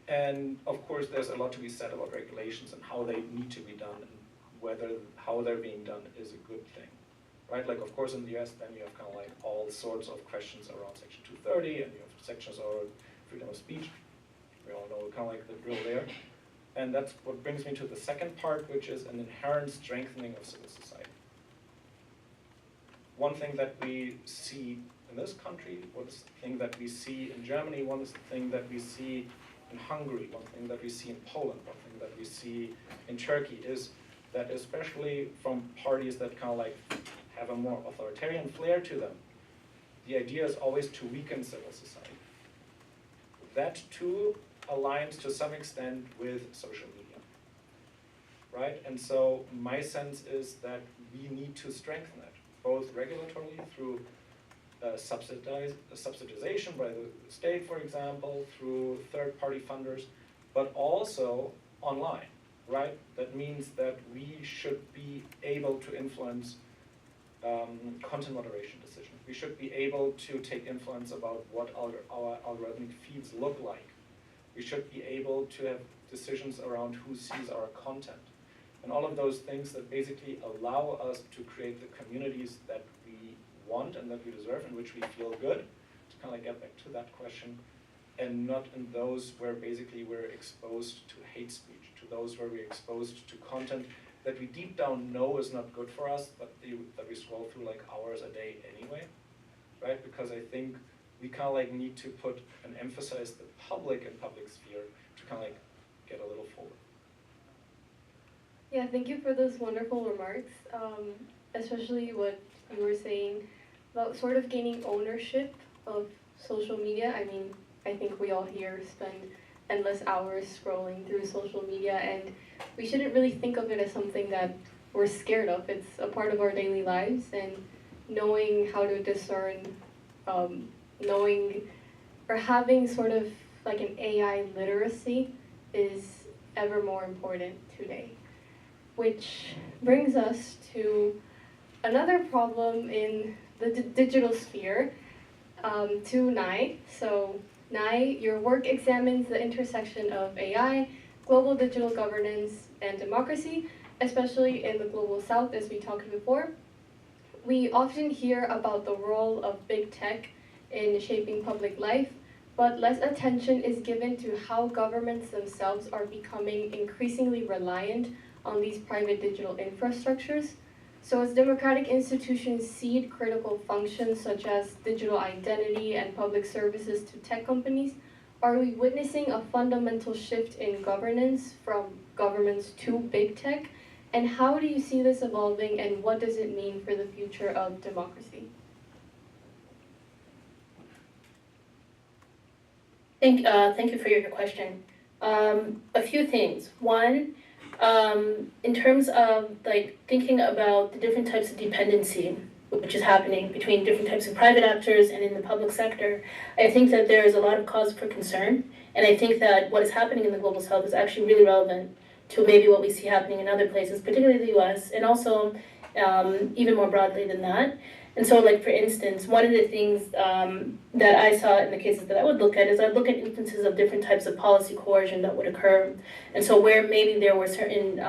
[SPEAKER 1] And of course, there's a lot to be said about regulations and how they need to be done and how they're being done is a good thing, right? Like, of course, in the US, then you have kind of like all sorts of questions around Section 230, and you have sections around freedom of speech. We all know kind of like the drill there. And that's what brings me to the second part, which is an inherent strengthening of civil society. One thing that we see in this country, one thing that we see in Germany, one thing that we see in Hungary, one thing that we see in Poland, one thing that we see in Turkey is that especially from parties that kind of like have a more authoritarian flair to them, the idea is always to weaken civil society. That too aligns to some extent with social media, right? And so my sense is that we need to strengthen it, both regulatorily through subsidization by the state, for example, through third-party funders, but also online, right? That means that we should be able to influence content moderation decisions. We should be able to take influence about what our algorithmic feeds look like. We should be able to have decisions around who sees our content. And all of those things that basically allow us to create the communities that we want and that we deserve, in which we feel good, to kind of like get back to that question, and not in those where basically we're exposed to hate speech, to those where we're exposed to content that we deep down know is not good for us, but that we scroll through like hours a day anyway, right? Because I think we kind of like need to put and emphasize the public and public sphere to kind of like get a little forward.
[SPEAKER 5] Yeah, thank you for those wonderful remarks, especially what you were saying about sort of gaining ownership of social media. I mean, I think we all here spend endless hours scrolling through social media, and we shouldn't really think of it as something that we're scared of. It's a part of our daily lives, and knowing how to discern, knowing or having sort of like an AI literacy is ever more important today. Which brings us to another problem in the digital sphere, to Nai. So Nai, your work examines the intersection of AI, global digital governance, and democracy, especially in the global south, as we talked before. We often hear about the role of big tech in shaping public life, but less attention is given to how governments themselves are becoming increasingly reliant on these private digital infrastructures. So as democratic institutions cede critical functions such as digital identity and public services to tech companies, are we witnessing a fundamental shift in governance from governments to big tech? And how do you see this evolving, and what does it mean for the future of democracy?
[SPEAKER 4] Thank you for your question. A few things. One, in terms of like thinking about the different types of dependency which is happening between different types of private actors and in the public sector, I think that there is a lot of cause for concern, and I think that what is happening in the global south is actually really relevant to maybe what we see happening in other places, particularly the US, and also even more broadly than that. And so, like, for instance, one of the things that I saw in the cases that I would look at is I'd look at instances of different types of policy coercion that would occur. And so where maybe there were certain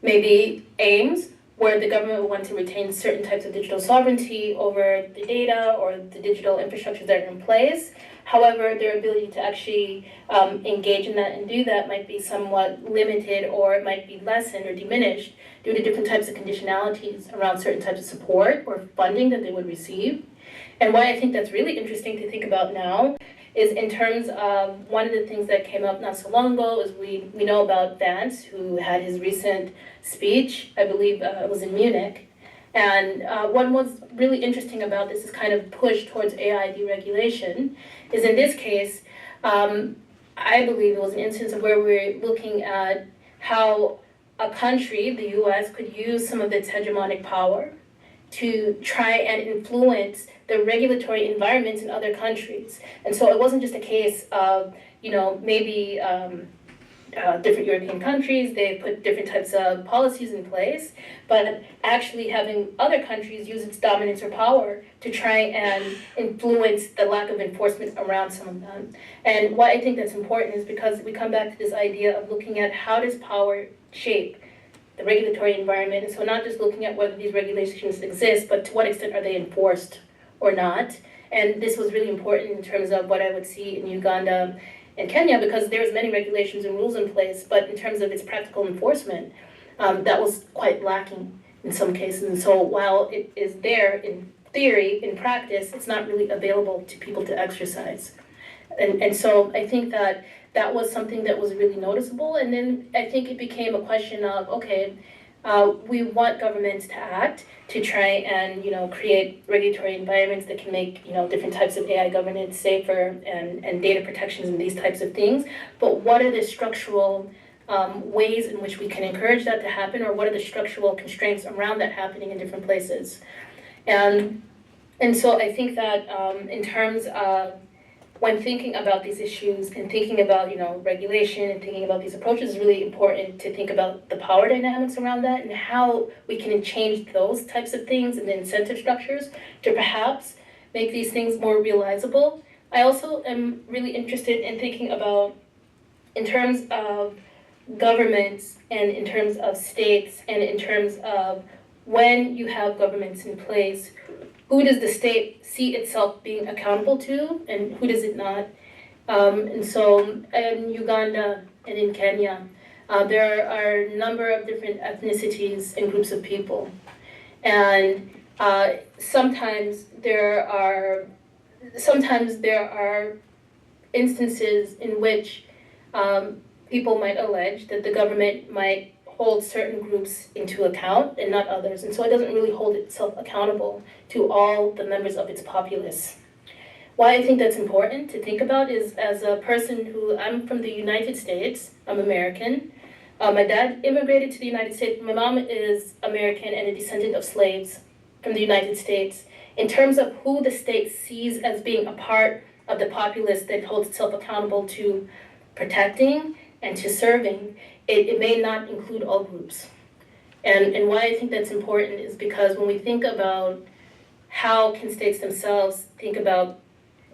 [SPEAKER 4] maybe aims where the government would want to retain certain types of digital sovereignty over the data or the digital infrastructures that are in place. However, their ability to actually engage in that and do that might be somewhat limited, or it might be lessened or diminished due to different types of conditionalities around certain types of support or funding that they would receive. And why I think that's really interesting to think about now is in terms of one of the things that came up not so long ago is we know about Vance, who had his recent speech, I believe it was in Munich. And what was really interesting about this is kind of push towards AI deregulation is in this case, I believe it was an instance of where we're looking at how a country, the US, could use some of its hegemonic power to try and influence the regulatory environments in other countries. And so it wasn't just a case of, maybe different European countries, they put different types of policies in place, but actually having other countries use its dominance or power to try and influence the lack of enforcement around some of them. And why I think that's important is because we come back to this idea of looking at how does power shape the regulatory environment. And so not just looking at whether these regulations exist, but to what extent are they enforced or not. And this was really important in terms of what I would see in Uganda and Kenya, because there's many regulations and rules in place, but in terms of its practical enforcement, that was quite lacking in some cases. And so while it is there in theory, in practice, it's not really available to people to exercise. And so I think that that was something that was really noticeable. And then I think it became a question of, okay, we want governments to act to try and create regulatory environments that can make different types of AI governance safer and data protections and these types of things. But what are the structural ways in which we can encourage that to happen, or what are the structural constraints around that happening in different places? And so I think that in terms of when thinking about these issues and thinking about regulation and thinking about these approaches, is really important to think about the power dynamics around that and how we can change those types of things and the incentive structures to perhaps make these things more realizable. I also am really interested in thinking about, in terms of governments and in terms of states and in terms of when you have governments in place, who does the state see itself being accountable to and who does it not? And so in Uganda and in Kenya, there are a number of different ethnicities and groups of people. And sometimes there are instances in which people might allege that the government might hold certain groups into account and not others. And so it doesn't really hold itself accountable to all the members of its populace. Why I think that's important to think about is, as a person who, I'm from the United States, I'm American. My dad immigrated to the United States. My mom is American and a descendant of slaves from the United States. In terms of who the state sees as being a part of the populace that holds itself accountable to protecting and to serving, it may not include all groups. And why I think that's important is because when we think about how can states themselves think about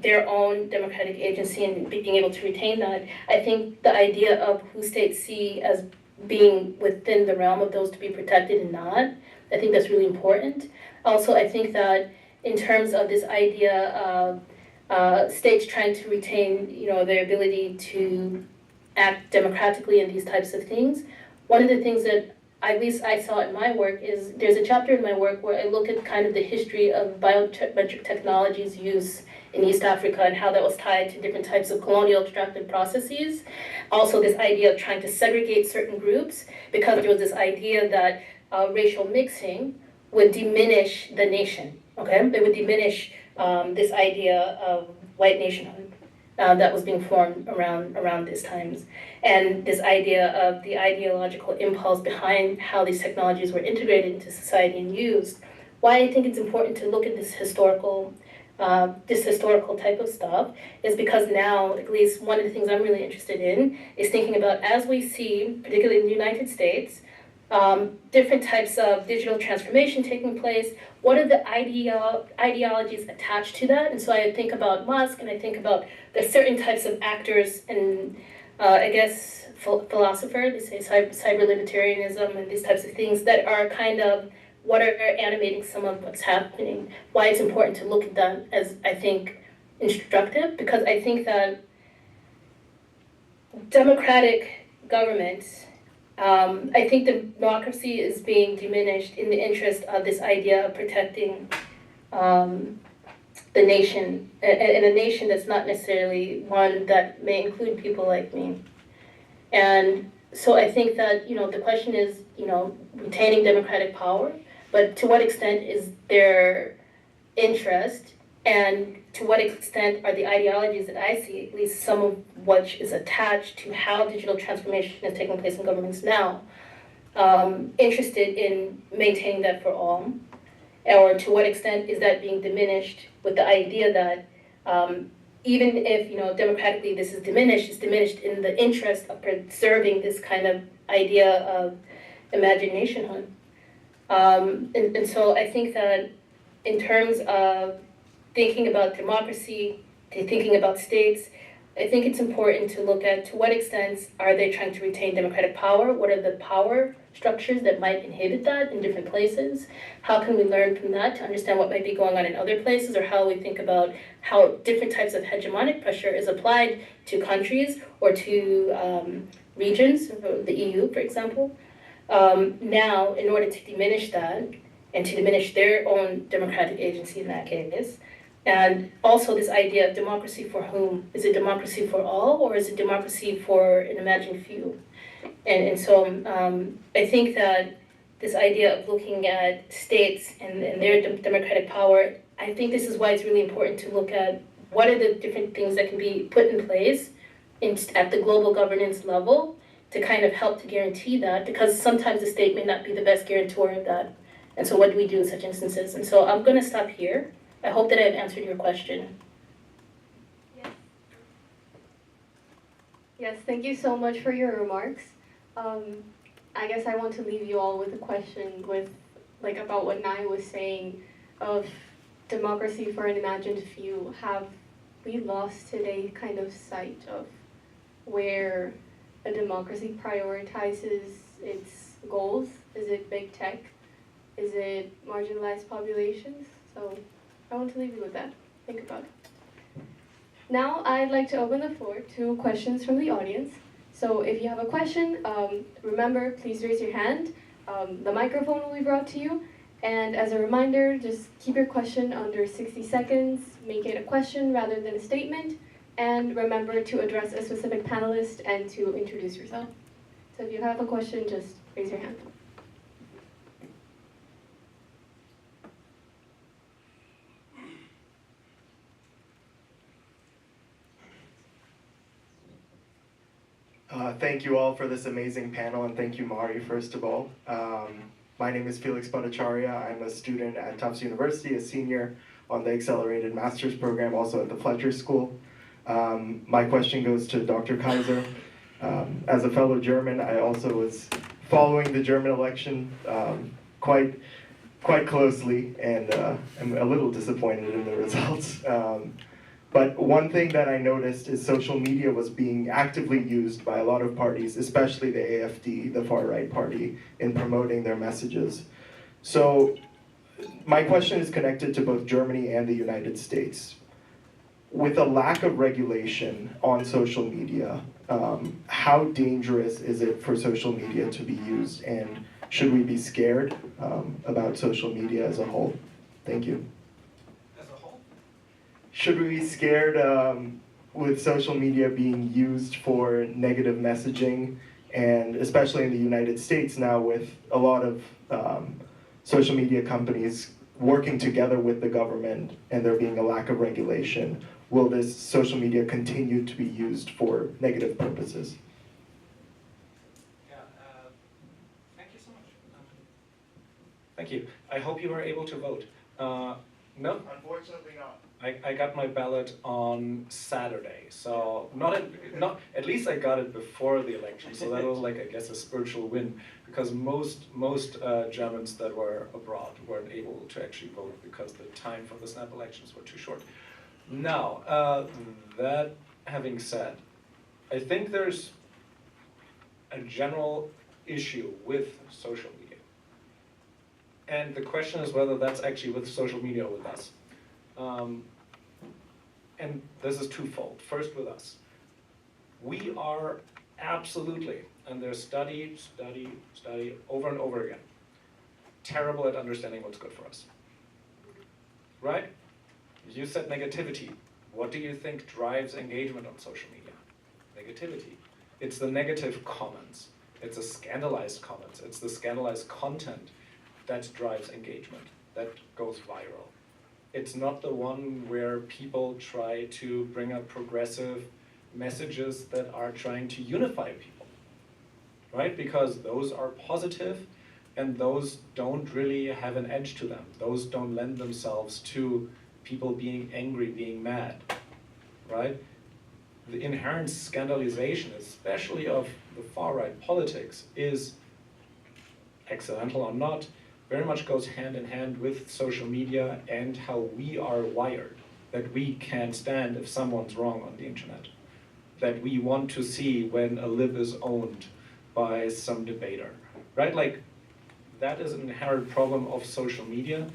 [SPEAKER 4] their own democratic agency and being able to retain that, I think the idea of who states see as being within the realm of those to be protected and not, I think that's really important. Also, I think that in terms of this idea of states trying to retain, their ability to act democratically in these types of things, one of the things that at least I saw in my work is there's a chapter in my work where I look at kind of the history of biometric technologies use in East Africa and how that was tied to different types of colonial extractive processes. Also this idea of trying to segregate certain groups because there was this idea that racial mixing would diminish the nation, okay? It would diminish this idea of white nationhood. That was being formed around these times. And this idea of the ideological impulse behind how these technologies were integrated into society and used. Why I think it's important to look at this historical type of stuff is because now, at least one of the things I'm really interested in is thinking about, as we see, particularly in the United States, different types of digital transformation taking place. What are the ideologies attached to that? And so I think about Musk, and I think about the certain types of actors and I guess philosophers, they say cyber libertarianism and these types of things that are kind of what are animating some of what's happening. Why it's important to look at that as, I think, instructive, because I think that democratic governments, I think democracy is being diminished in the interest of this idea of protecting the nation, and a nation that's not necessarily one that may include people like me. And so I think that, the question is, retaining democratic power, but to what extent is their interest, and to what extent are the ideologies that I see, at least some of which is attached to how digital transformation is taking place in governments now, interested in maintaining that for all. or to what extent is that being diminished with the idea that even if, democratically this is diminished, it's diminished in the interest of preserving this kind of idea of imaginationhood. And so I think that in terms of thinking about democracy, thinking about states, I think it's important to look at to what extent are they trying to retain democratic power? What are the power structures that might inhibit that in different places? How can we learn from that to understand what might be going on in other places, or how we think about how different types of hegemonic pressure is applied to countries or to regions, the EU, for example. Now, in order to diminish that and to diminish their own democratic agency in that case, and also this idea of democracy for whom? Is it democracy for all, or is it democracy for an imagined few? And so I think that this idea of looking at states and their democratic power, I think this is why it's really important to look at what are the different things that can be put in place at the global governance level to kind of help to guarantee that, because sometimes the state may not be the best guarantor of that. And so what do we do in such instances? And so I'm going to stop here. I hope that I've answered your question.
[SPEAKER 2] Yes.
[SPEAKER 5] Yes, thank you so much for your remarks. I guess I want to leave you all with a question about what Nai was saying of democracy for an imagined few. Have we lost today kind of sight of where a democracy prioritizes its goals? Is it big tech? Is it marginalized populations? So I want to leave you with that. Think about it. Now I'd like to open the floor to questions from the audience. So if you have a question, remember, please raise your hand. The microphone will be brought to you. And as a reminder, just keep your question under 60 seconds. Make it a question rather than a statement. And remember to address a specific panelist and to introduce yourself. So if you have a question, just raise your hand.
[SPEAKER 6] Thank you all for this amazing panel, and thank you, Mari, first of all. My name is Felix Bhattacharya. I'm a student at Tufts University, a senior on the Accelerated Master's Program, also at the Fletcher School. My question goes to Dr. Kaiser. As a fellow German, I also was following the German election quite closely, and I'm a little disappointed in the results. But one thing that I noticed is social media was being actively used by a lot of parties, especially the AfD, the far-right party, in promoting their messages. So my question is connected to both Germany and the United States. With a lack of regulation on social media, how dangerous is it for social media to be used? And should we be scared about social media as a whole? Thank you. Should we be scared with social media being used for negative messaging, and especially in the United States now with a lot of social media companies working together with the government and there being a lack of regulation? Will this social media continue to be used for negative purposes?
[SPEAKER 1] Yeah, thank you so much. Thank you. I hope you were able to vote. No?
[SPEAKER 6] Unfortunately not.
[SPEAKER 1] I got my ballot on Saturday, so not at least I got it before the election, so that was like, I guess, a spiritual win, because most Germans that were abroad weren't able to actually vote because the time for the snap elections were too short. Now, that having said, I think there's a general issue with social media. And the question is whether that's actually with social media or with us. And this is twofold. First, with us. We are absolutely, and there's study over and over again, terrible at understanding what's good for us. Right? You said negativity. What do you think drives engagement on social media? Negativity. It's the negative comments. It's the scandalized comments. It's the scandalized content that drives engagement, that goes viral. It's not the one where people try to bring up progressive messages that are trying to unify people, right? Because those are positive, and those don't really have an edge to them. Those don't lend themselves to people being angry, being mad, right? The inherent scandalization, especially of the far-right politics, is, accidental or not, very much goes hand in hand with social media and how we are wired, that we can't stand if someone's wrong on the internet, that we want to see when a lib is owned by some debater, right? Like, that is an inherent problem of social media,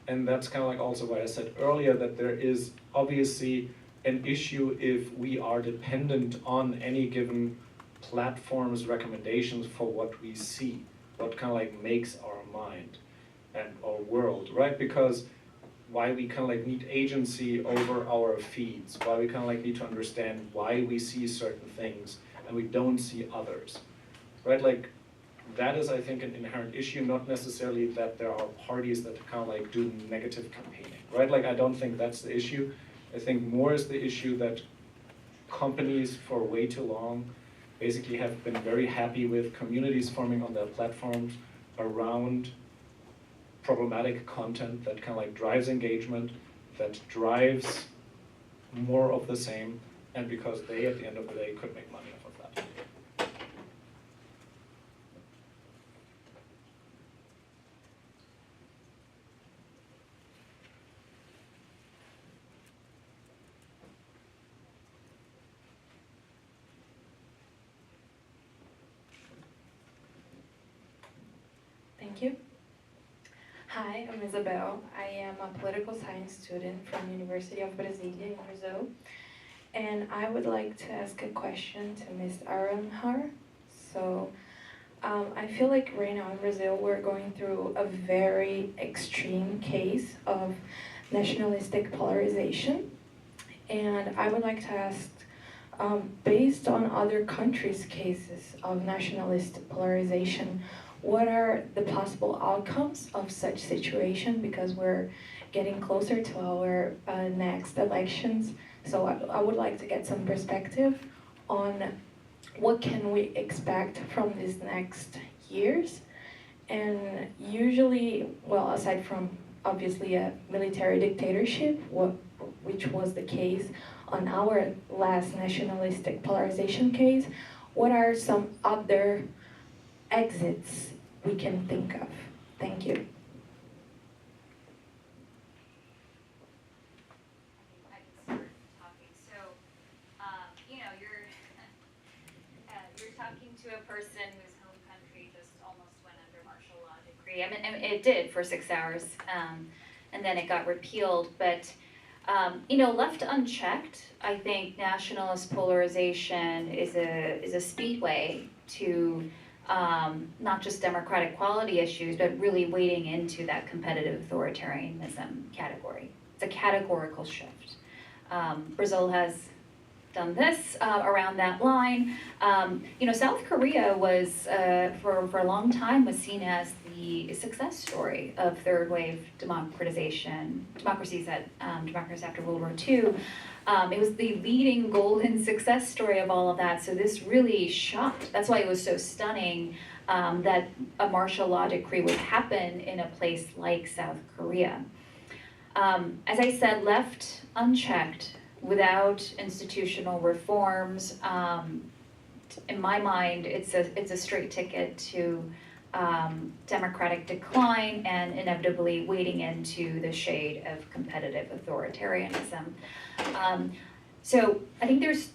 [SPEAKER 1] and that's kind of like also why I said earlier that there is obviously an issue if we are dependent on any given platform's recommendations for what we see, what kind of like makes our mind and our world, right? Because why we kind of like need agency over our feeds, why we kind of like need to understand why we see certain things and we don't see others, right? Like, that is, I think, an inherent issue, not necessarily that there are parties that kind of like do negative campaigning, right? Like, I don't think that's the issue. I think more is the issue that companies for way too long basically have been very happy with communities forming on their platforms around problematic content that kind of like drives engagement, that drives more of the same, and because they, at the end of the day, could make money off of that.
[SPEAKER 7] Thank you. Hi, I'm Isabel. I am a political science student from University of Brasília in Brazil. And I would like to ask a question to Ms. Aranhar. So I feel like right now in Brazil, we're going through a very extreme case of nationalistic polarization. And I would like to ask, based on other countries' cases of nationalist polarization, what are the possible outcomes of such situation? Because we're getting closer to our next elections. So I would like to get some perspective on what can we expect from these next years. And usually, well, aside from obviously a military dictatorship, which was the case on our last nationalistic polarization case, what are some other exits we can think of? Thank you.
[SPEAKER 3] I can start talking. So, you're talking to a person whose home country just almost went under martial law decree. I mean, it did for 6 hours, and then it got repealed. But left unchecked, I think nationalist polarization is a speedway to not just democratic quality issues, but really wading into that competitive authoritarianism category. It's a categorical shift. Brazil has done this around that line. South Korea was, for a long time, was seen as the success story of third wave democracies after World War II. It was the leading golden success story of all of that. So this really shocked. That's why it was so stunning that a martial law decree would happen in a place like South Korea. As I said, left unchecked, without institutional reforms, in my mind, it's a straight ticket to democratic decline and inevitably wading into the shade of competitive authoritarianism. So I think there's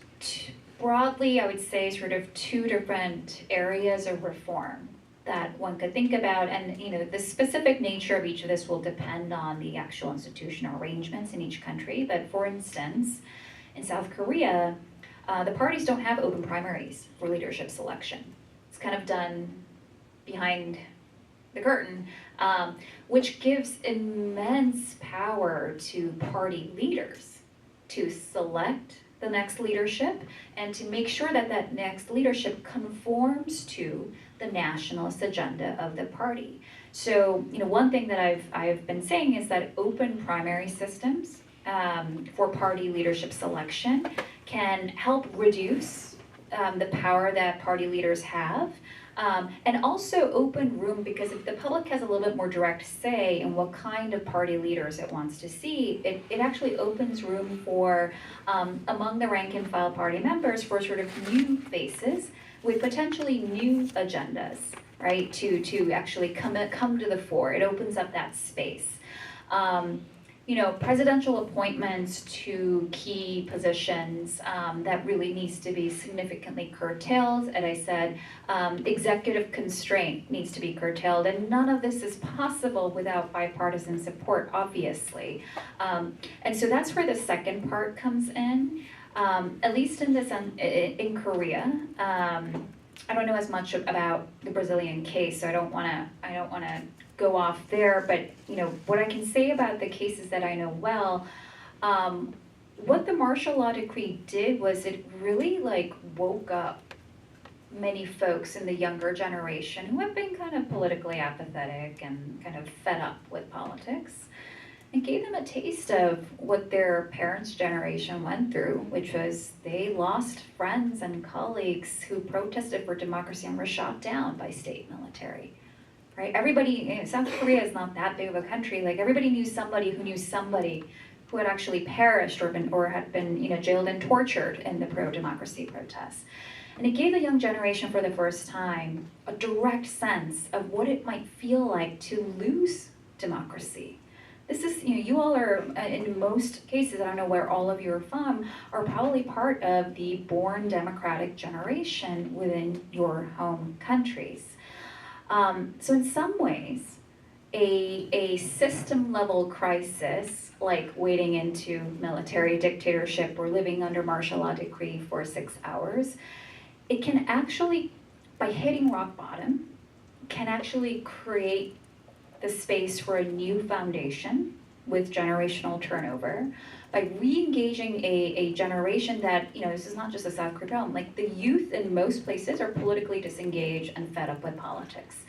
[SPEAKER 3] broadly, I would say, sort of 2 different areas of reform that one could think about, and the specific nature of each of this will depend on the actual institutional arrangements in each country. But for instance, in South Korea, the parties don't have open primaries for leadership selection. It's kind of done behind the curtain, which gives immense power to party leaders to select the next leadership and to make sure that that next leadership conforms to the nationalist agenda of the party. So, one thing that I've been saying is that open primary systems for party leadership selection can help reduce the power that party leaders have And also open room, because if the public has a little bit more direct say in what kind of party leaders it wants to see, it actually opens room for, among the rank and file party members, for sort of new faces with potentially new agendas, right, to actually come to the fore. It opens up that space. Presidential appointments to key positions, that really needs to be significantly curtailed. And I said, executive constraint needs to be curtailed, and none of this is possible without bipartisan support, obviously. And so that's where the second part comes in. At least in Korea. I don't know as much about the Brazilian case, so I don't want to go off there. But what I can say about the cases that I know well, what the martial law decree did was it really woke up many folks in the younger generation who have been kind of politically apathetic and kind of fed up with politics, and gave them a taste of what their parents' generation went through, which was they lost friends and colleagues who protested for democracy and were shot down by state military, right? Everybody, South Korea is not that big of a country. Everybody knew somebody who had actually perished or had been jailed and tortured in the pro-democracy protests. And it gave the young generation for the first time a direct sense of what it might feel like to lose democracy. This is, you all are, in most cases, I don't know where all of you are from, are probably part of the born democratic generation within your home countries. So in some ways, a system-level crisis, like wading into military dictatorship or living under martial law decree for 6 hours, it can actually, by hitting rock bottom, can actually create the space for a new foundation with generational turnover, by re-engaging a generation that, this is not just a South Korea problem, the youth in most places are politically disengaged and fed up with politics.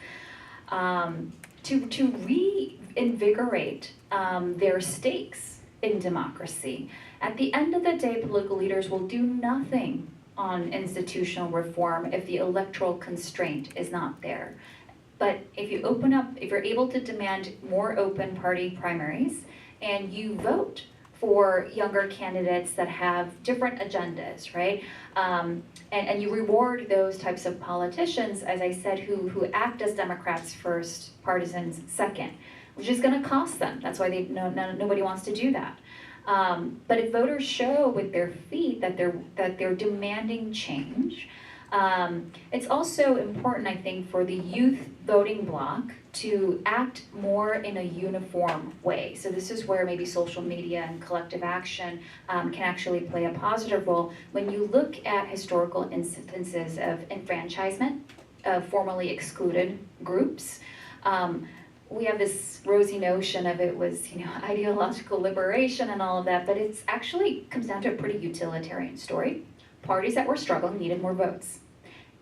[SPEAKER 3] To reinvigorate their stakes in democracy. At the end of the day, political leaders will do nothing on institutional reform if the electoral constraint is not there. But if you're able to demand more open party primaries and you vote for younger candidates that have different agendas, right? And you reward those types of politicians, as I said, who act as Democrats first, partisans second, which is gonna cost them. That's why nobody wants to do that. But if voters show with their feet that they're demanding change, it's also important, I think, for the youth voting bloc to act more in a uniform way. So this is where maybe social media and collective action can actually play a positive role. When you look at historical instances of enfranchisement of formerly excluded groups, we have this rosy notion of it was, ideological liberation and all of that, but it's actually comes down to a pretty utilitarian story. Parties that were struggling needed more votes.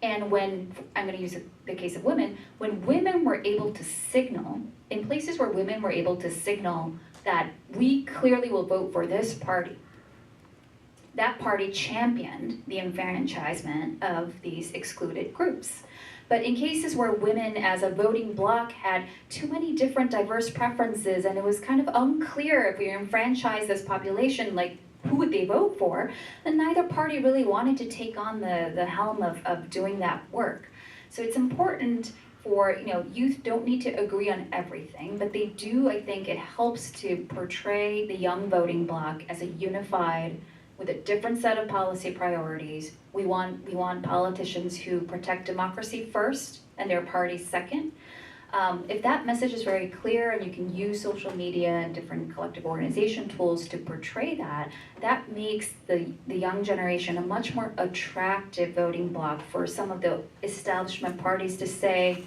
[SPEAKER 3] And when, I'm going to use the case of women, when women were able to signal, in places where women were able to signal that we clearly will vote for this party, that party championed the enfranchisement of these excluded groups. But in cases where women as a voting bloc had too many different diverse preferences and it was kind of unclear if we enfranchise this population, who would they vote for, then neither party really wanted to take on the helm of doing that work. So it's important for, youth don't need to agree on everything, but they do, I think it helps to portray the young voting bloc as a unified, with a different set of policy priorities. We want politicians who protect democracy first and their party second. If that message is very clear and you can use social media and different collective organization tools to portray that, that makes the young generation a much more attractive voting bloc for some of the establishment parties to say,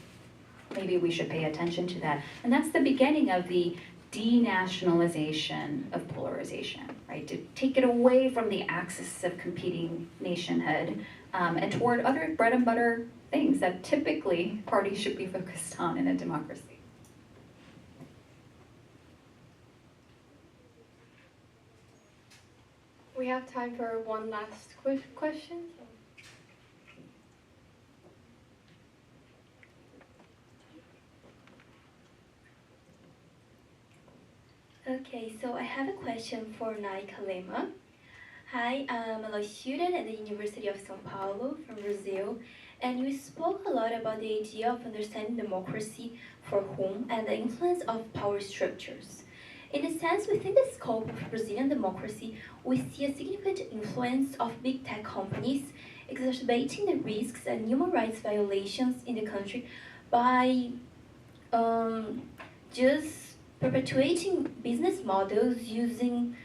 [SPEAKER 3] maybe we should pay attention to that. And that's the beginning of the denationalization of polarization, right? To take it away from the axis of competing nationhood and toward other bread and butter things that typically parties should be focused on in a democracy.
[SPEAKER 5] We have time for one last question.
[SPEAKER 8] Okay, so I have a question for Nai Kalema. Hi, I'm a law student at the University of São Paulo from Brazil, and you spoke a lot about the idea of understanding democracy for whom and the influence of power structures. In a sense, within the scope of Brazilian democracy, we see a significant influence of big tech companies exacerbating the risks and human rights violations in the country by just perpetuating business models using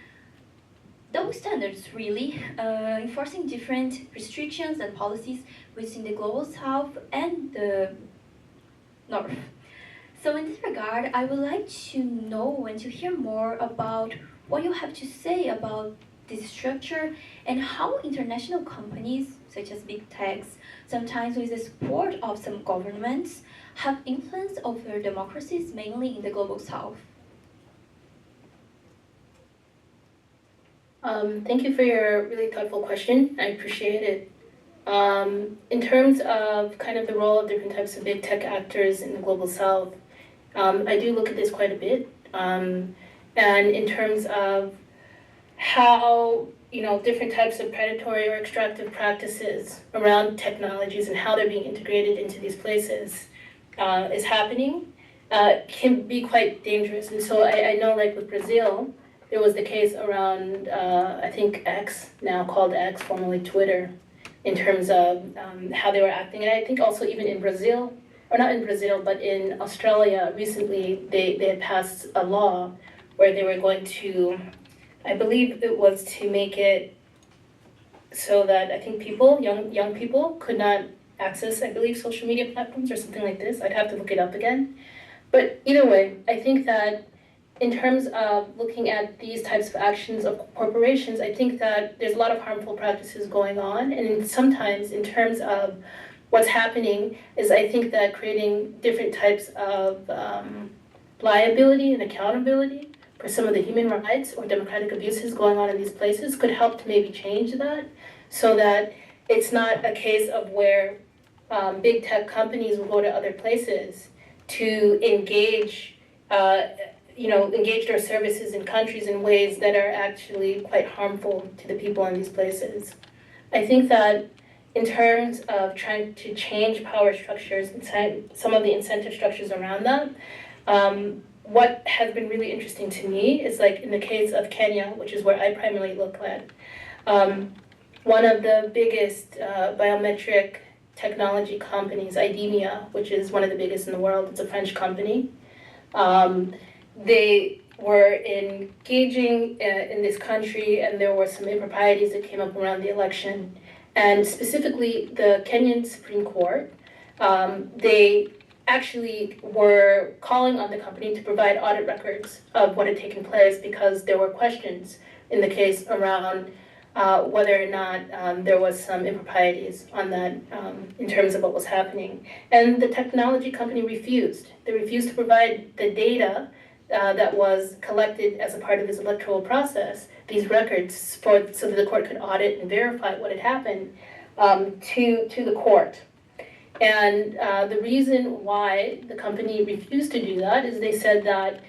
[SPEAKER 8] double standards, really, enforcing different restrictions and policies within the global south and the north. So in this regard, I would like to know and to hear more about what you have to say about this structure and how international companies, such as big techs, sometimes with the support of some governments, have influence over democracies, mainly in the global south.
[SPEAKER 4] Thank you for your really thoughtful question. I appreciate it. In terms of kind of the role of different types of big tech actors in the global south, I do look at this quite a bit. And in terms of how different types of predatory or extractive practices around technologies and how they're being integrated into these places is happening, can be quite dangerous. And so I know, like with Brazil, there was the case around, I think X, now called X, formerly Twitter, in terms of how they were acting. And I think also even in Brazil, or not in Brazil, but in Australia, recently they had passed a law where they were going to, I believe it was to make it so that I think people, young people, could not access, I believe, social media platforms or something like this. I'd have to look it up again. But either way, I think that in terms of looking at these types of actions of corporations, I think that there's a lot of harmful practices going on. And sometimes in terms of what's happening is I think that creating different types of liability and accountability for some of the human rights or democratic abuses going on in these places could help to maybe change that, so that it's not a case of where big tech companies will go to other places to engage their services in countries in ways that are actually quite harmful to the people in these places. I think that in terms of trying to change power structures and some of the incentive structures around that, what has been really interesting to me is, like in the case of Kenya, which is where I primarily look at, one of the biggest biometric technology companies, IDEMIA, which is one of the biggest in the world, it's a French company. They were engaging in this country, and there were some improprieties that came up around the election. And specifically, the Kenyan Supreme Court, they actually were calling on the company to provide audit records of what had taken place, because there were questions in the case around whether or not there was some improprieties on that in terms of what was happening. And the technology company refused. They refused to provide the data that was collected as a part of this electoral process, these records, so that the court could audit and verify what had happened to the court. And the reason why the company refused to do that is they said that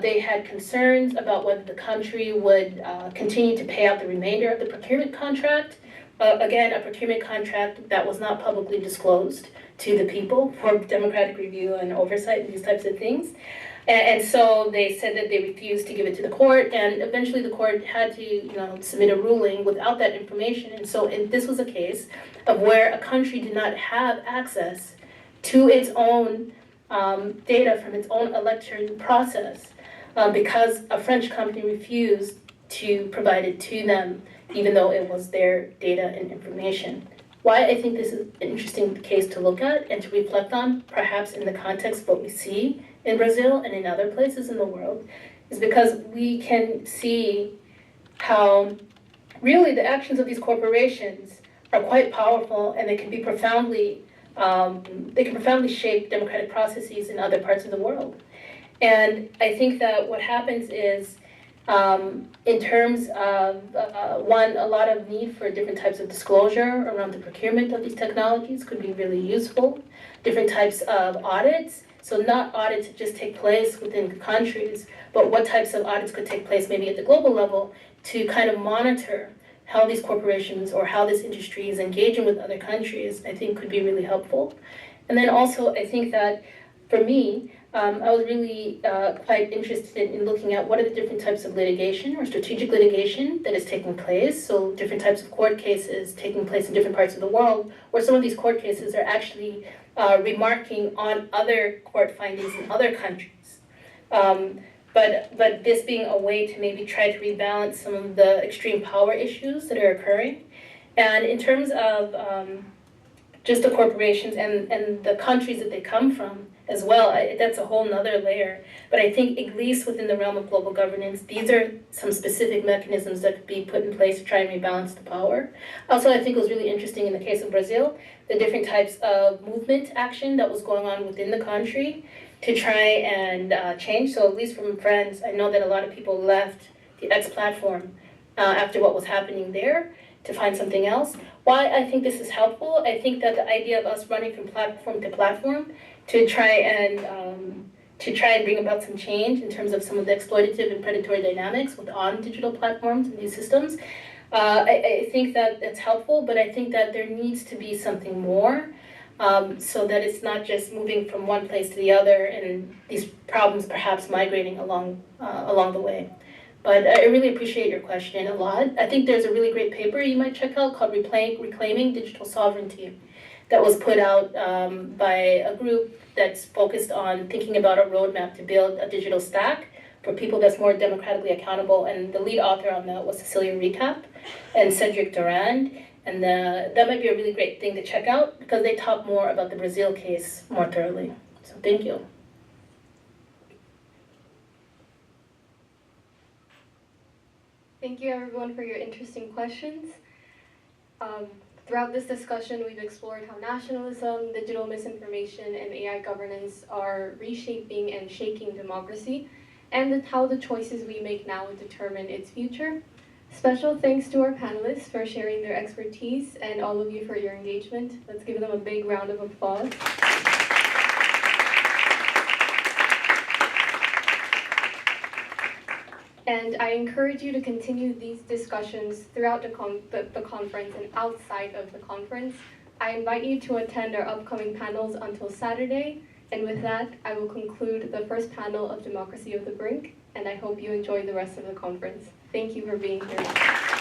[SPEAKER 4] they had concerns about whether the country would continue to pay out the remainder of the procurement contract. Again, a procurement contract that was not publicly disclosed to the people for democratic review and oversight and these types of things. And so they said that they refused to give it to the court, and eventually the court had to submit a ruling without that information. And so this was a case of where a country did not have access to its own data from its own election process because a French company refused to provide it to them, even though it was their data and information. Why I think this is an interesting case to look at and to reflect on, perhaps in the context of what we see in Brazil and in other places in the world, is because we can see how really the actions of these corporations are quite powerful, and they can be profoundly shape democratic processes in other parts of the world. And I think that what happens is, in terms of, one, a lot of need for different types of disclosure around the procurement of these technologies could be really useful. Different types of audits, So not audits that just take place within countries, but what types of audits could take place maybe at the global level to kind of monitor how these corporations or how this industry is engaging with other countries, I think could be really helpful. And then also, I think that for me, I was really quite interested in looking at what are the different types of litigation or strategic litigation that is taking place. So different types of court cases taking place in different parts of the world, where some of these court cases are actually remarking on other court findings in other countries. But this being a way to maybe try to rebalance some of the extreme power issues that are occurring. And in terms of just the corporations and the countries that they come from as well, that's a whole nother layer. But I think at least within the realm of global governance, these are some specific mechanisms that could be put in place to try and rebalance the power. Also, I think it was really interesting in the case of Brazil, the different types of movement action that was going on within the country to try and change. So at least from friends, I know that a lot of people left the X platform after what was happening there to find something else. Why I think this is helpful, I think that the idea of us running from platform to platform to try and bring about some change in terms of some of the exploitative and predatory dynamics on digital platforms and these systems, I think that it's helpful, but I think that there needs to be something more so that it's not just moving from one place to the other and these problems perhaps migrating along the way. But I really appreciate your question a lot. I think there's a really great paper you might check out called Reclaiming Digital Sovereignty that was put out by a group that's focused on thinking about a roadmap to build a digital stack for people that's more democratically accountable. And the lead author on that was Cecilia Recap and Cedric Durand. And that might be a really great thing to check out because they talk more about the Brazil case more thoroughly. So thank you.
[SPEAKER 5] Thank you everyone for your interesting questions. Throughout this discussion, we've explored how nationalism, digital misinformation, and AI governance are reshaping and shaking democracy, and how the choices we make now will determine its future. Special thanks to our panelists for sharing their expertise, and all of you for your engagement. Let's give them a big round of applause. And I encourage you to continue these discussions throughout the conference and outside of the conference. I invite you to attend our upcoming panels until Saturday. And with that, I will conclude the first panel of Democracy of the Brink, and I hope you enjoy the rest of the conference. Thank you for being here.